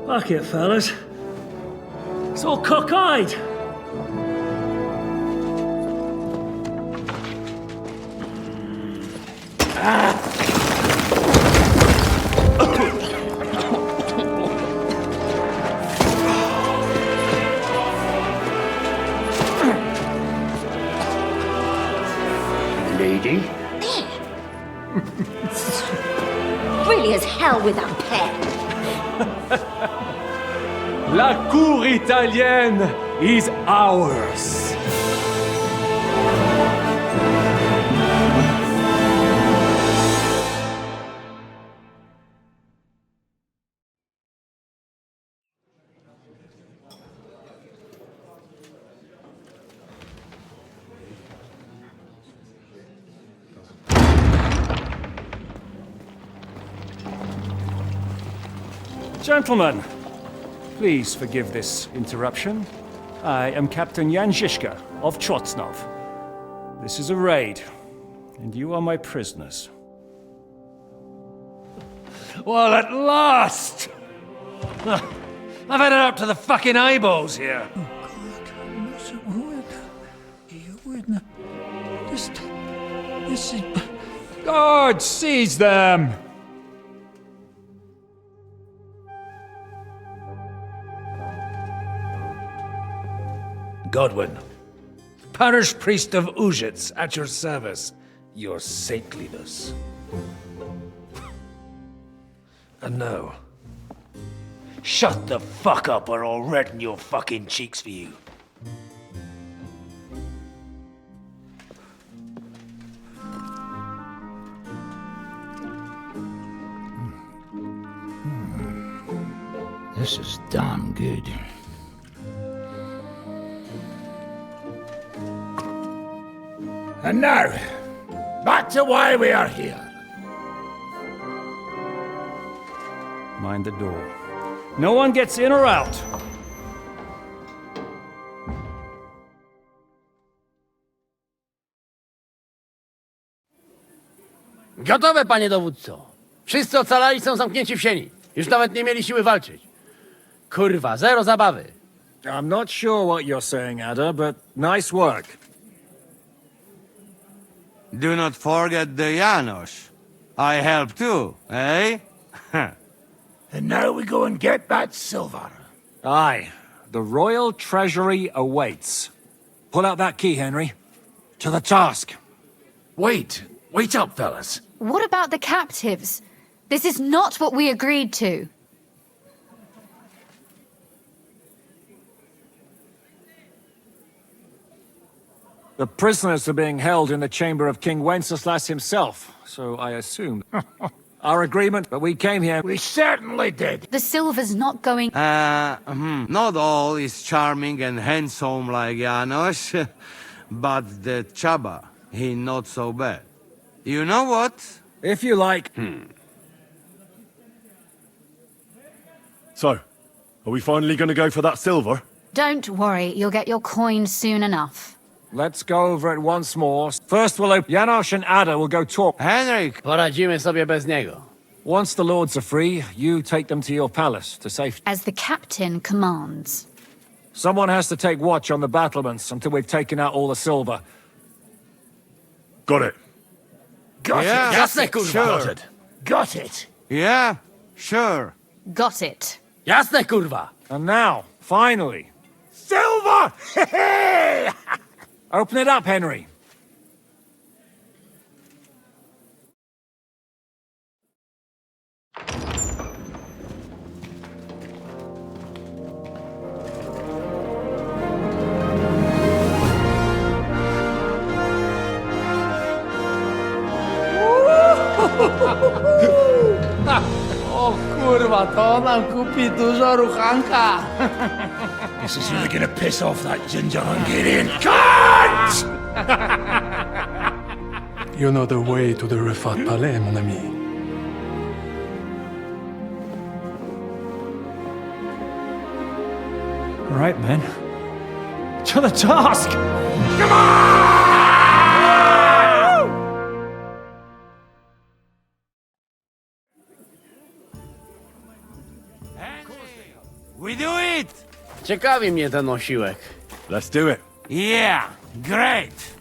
Fuck it, fellas. It's all cockeyed. Lady? Really as hell without pay. La cour italienne is ours. Gentlemen, please forgive this interruption. I am Captain Jan Zizka of Trotsnov. This is a raid, and you are my prisoners. Well, at last! I've had it up to the fucking eyeballs here. This is... Guard, seize them! Godwin, parish priest of Uzhitz at your service, your saintliness. And now, shut the fuck up or I'll redden your fucking cheeks for you. This is damn good. And now, back to why we are here. Mind the door. No one gets in or out. Gotowe, panie dowódco. Wszyscy ocalali są zamknięci w sieni. Już nawet nie mieli siły walczyć. Kurwa, zero zabawy. I'm not sure what you're saying, Ada, but nice work. Do not forget the Janos. I help too, eh? And now we go and get that silver. Aye. The royal treasury awaits. Pull out that key, Henry. To the task. Wait up, fellas. What about the captives? This is not what we agreed to. The prisoners are being held in the chamber of King Wenceslas himself, so I assume. Our agreement, but we came here. We certainly did. The silver's not going... Not all is charming and handsome like Janos, but the Chaba, he not so bad. You know what? If you like. So, are we finally going to go for that silver? Don't worry, you'll get your coin soon enough. Let's go over it once more. First we'll open... Janosch and Ada will go talk. Henrik! Poradzimy sobie bez niego. Once the lords are free, you take them to your palace to safety. As the captain commands. Someone has to take watch on the battlements until we've taken out all the silver. Got it. Got it. Jasne, kurwa. Sure. Got it. Yeah, sure. Got it. Jasne, kurwa. And now, finally, Silver! open it up, Henry. O kurwa, to nam kupi dużo ruchanka. This is really gonna piss off that ginger Hungarian cunt! You know the way to the Rifat Palais, mon ami. All right, men. To the task! Come on! We do it! Ciekawi mnie ten osiłek. Let's do it. Yeah, great!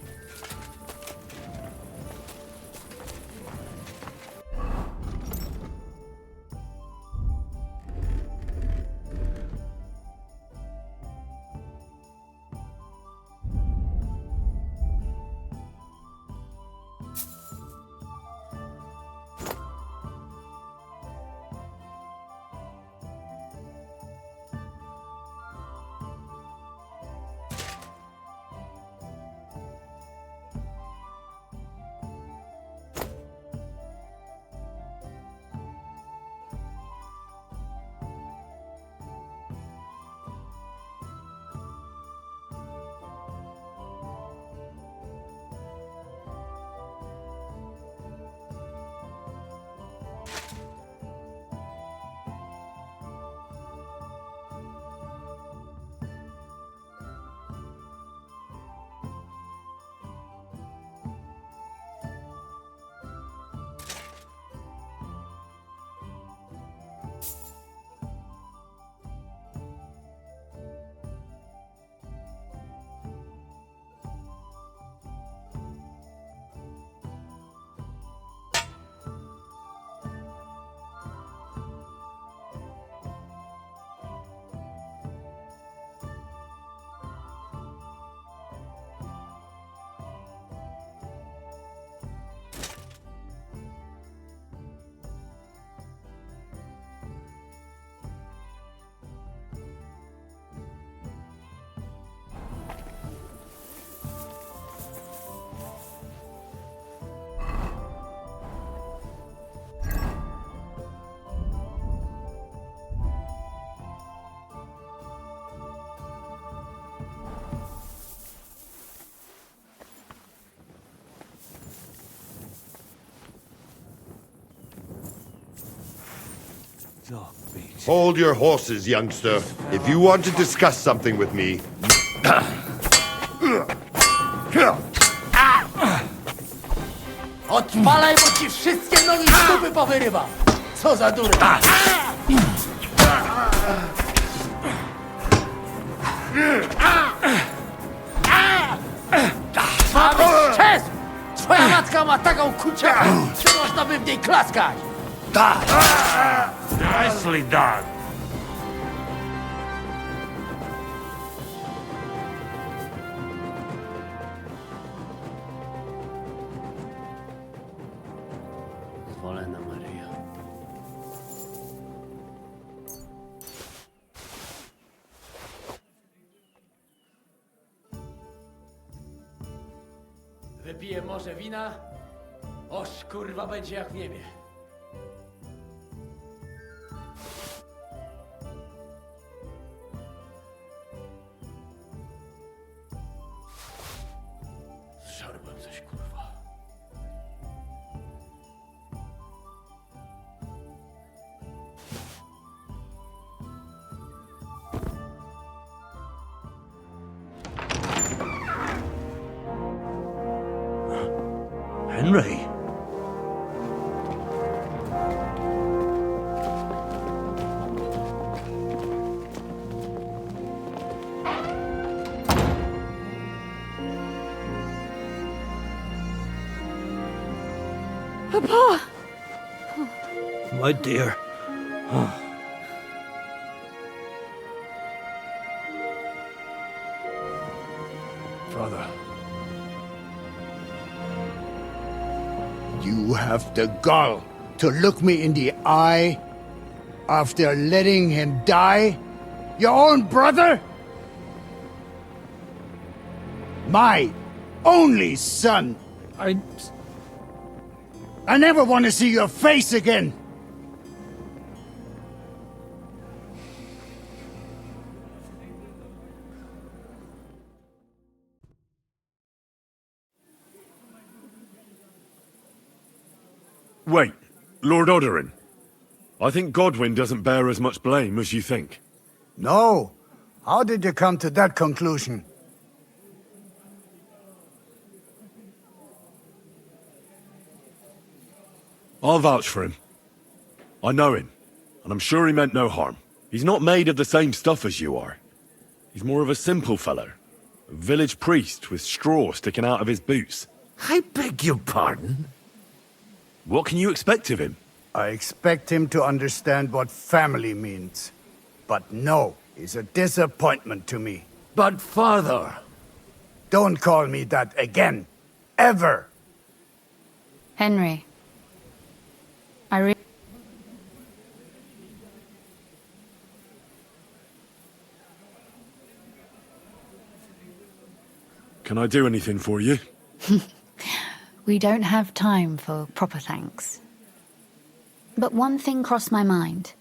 Hold your horses, youngster. If you want to discuss something with me... Odpalaj, bo ci wszystkie nogi z dupy powyrywa! Co za dureń! Mamy szczęść! Twoja matka ma taką kucię, że można by w niej klaskać! Nicely done. Wolena Maryja. Wypiję może wina? Oż kurwa będzie jak w niebie. Zżarłem coś kurwa. Henry. Papa! My dear. Father. You have the gall to look me in the eye after letting him die? Your own brother? My only son. I never want to see your face again. Wait, Lord Oderin. I think Godwyn doesn't bear as much blame as you think. No. How did you come to that conclusion? I'll vouch for him. I know him, and I'm sure he meant no harm. He's not made of the same stuff as you are. He's more of a simple fellow. A village priest with straw sticking out of his boots. I beg your pardon? What can you expect of him? I expect him to understand what family means. But no, he's a disappointment to me. But father... Don't call me that again. Ever. Henry. Can I do anything for you? We don't have time for proper thanks. But one thing crossed my mind.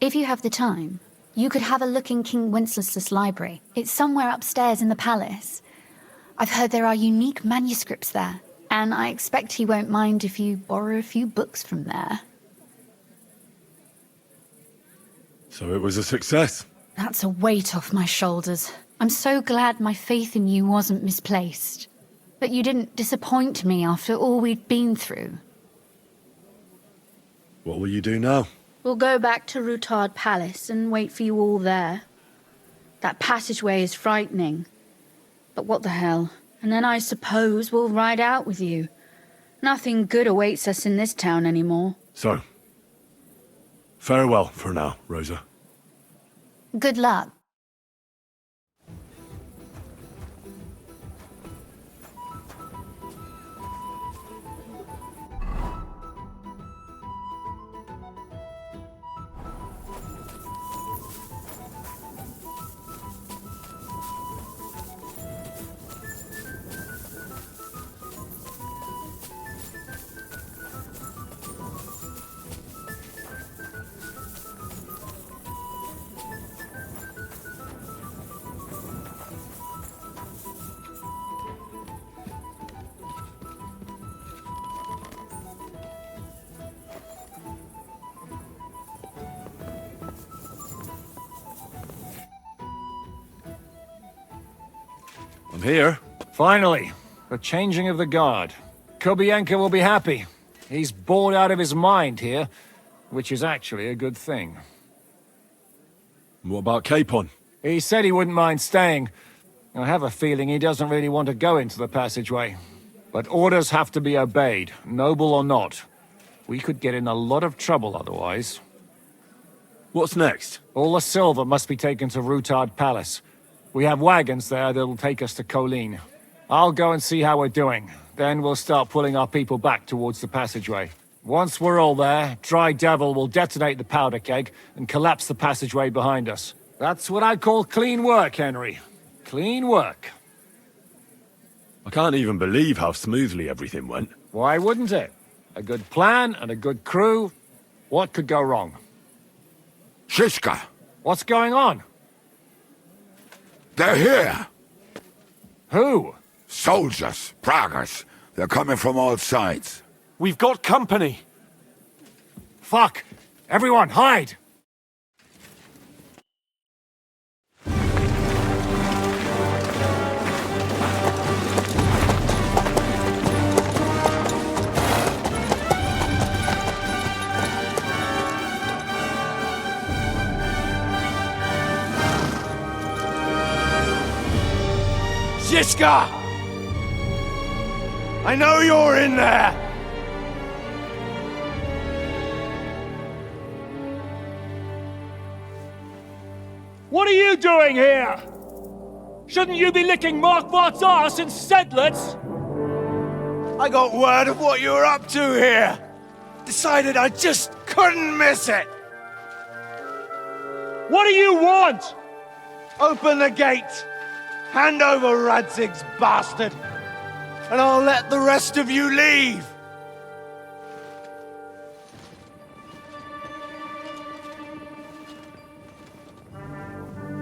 If you have the time, you could have a look in King Wenceslas' library. It's somewhere upstairs in the palace. I've heard there are unique manuscripts there, and I expect he won't mind if you borrow a few books from there. So it was a success? That's a weight off my shoulders. I'm so glad my faith in you wasn't misplaced. But you didn't disappoint me after all we'd been through. What will you do now? We'll go back to Rutard Palace and wait for you all there. That passageway is frightening. But what the hell? And then I suppose we'll ride out with you. Nothing good awaits us in this town anymore. So, farewell for now, Rosa. Good luck. here. Finally, the changing of the guard. Kobienka will be happy. He's bored out of his mind here, which is actually a good thing. What about Capon? He said he wouldn't mind staying. I have a feeling he doesn't really want to go into the passageway. But orders have to be obeyed, noble or not. We could get in a lot of trouble otherwise. What's next? All the silver must be taken to Rutard Palace. We have wagons there that'll take us to Colleen. I'll go and see how we're doing. Then we'll start pulling our people back towards the passageway. Once we're all there, Dry Devil will detonate the powder keg and collapse the passageway behind us. That's what I call clean work, Henry. Clean work. I can't even believe how smoothly everything went. Why wouldn't it? A good plan and a good crew. What could go wrong? Shishka! What's going on? They're here! Who? Soldiers, Pragas. They're coming from all sides. We've got company! Fuck! Everyone, hide! Shishka! I know you're in there! What are you doing here? Shouldn't you be licking Markvart's arse instead, let's? I got word of what you were up to here. Decided I just couldn't miss it. What do you want? Open the gate. Hand over Radzig's bastard. And I'll let the rest of you leave.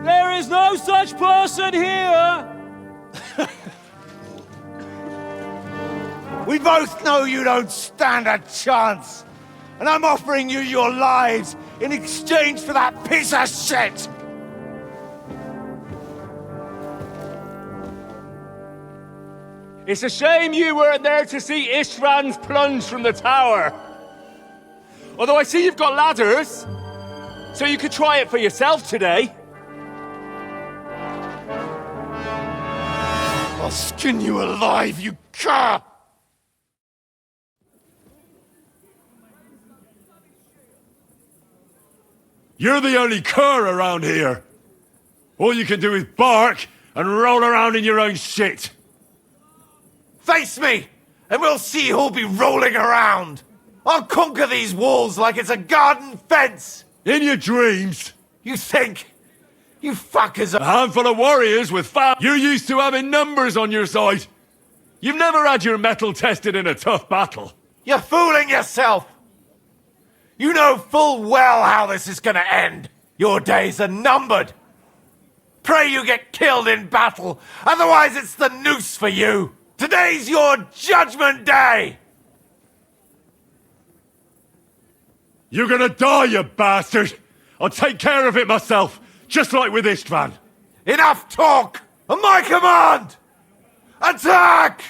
There is no such person here! We both know you don't stand a chance. And I'm offering you your lives in exchange for that piece of shit! It's a shame you weren't there to see Ishtvan's plunge from the tower. Although I see you've got ladders, so you could try it for yourself today. I'll skin you alive, you cur! You're the only cur around here. All you can do is bark and roll around in your own shit. Face me, and we'll see who'll be rolling around. I'll conquer these walls like it's a garden fence. In your dreams. You think? You fuckers are— A handful of warriors with You're used to having numbers on your side. You've never had your mettle tested in a tough battle. You're fooling yourself. You know full well how this is gonna end. Your days are numbered. Pray you get killed in battle, otherwise it's the noose for you. Today's your judgment day! You're gonna die, you bastard! I'll take care of it myself, just like with Istvan. Enough talk! On my command! Attack!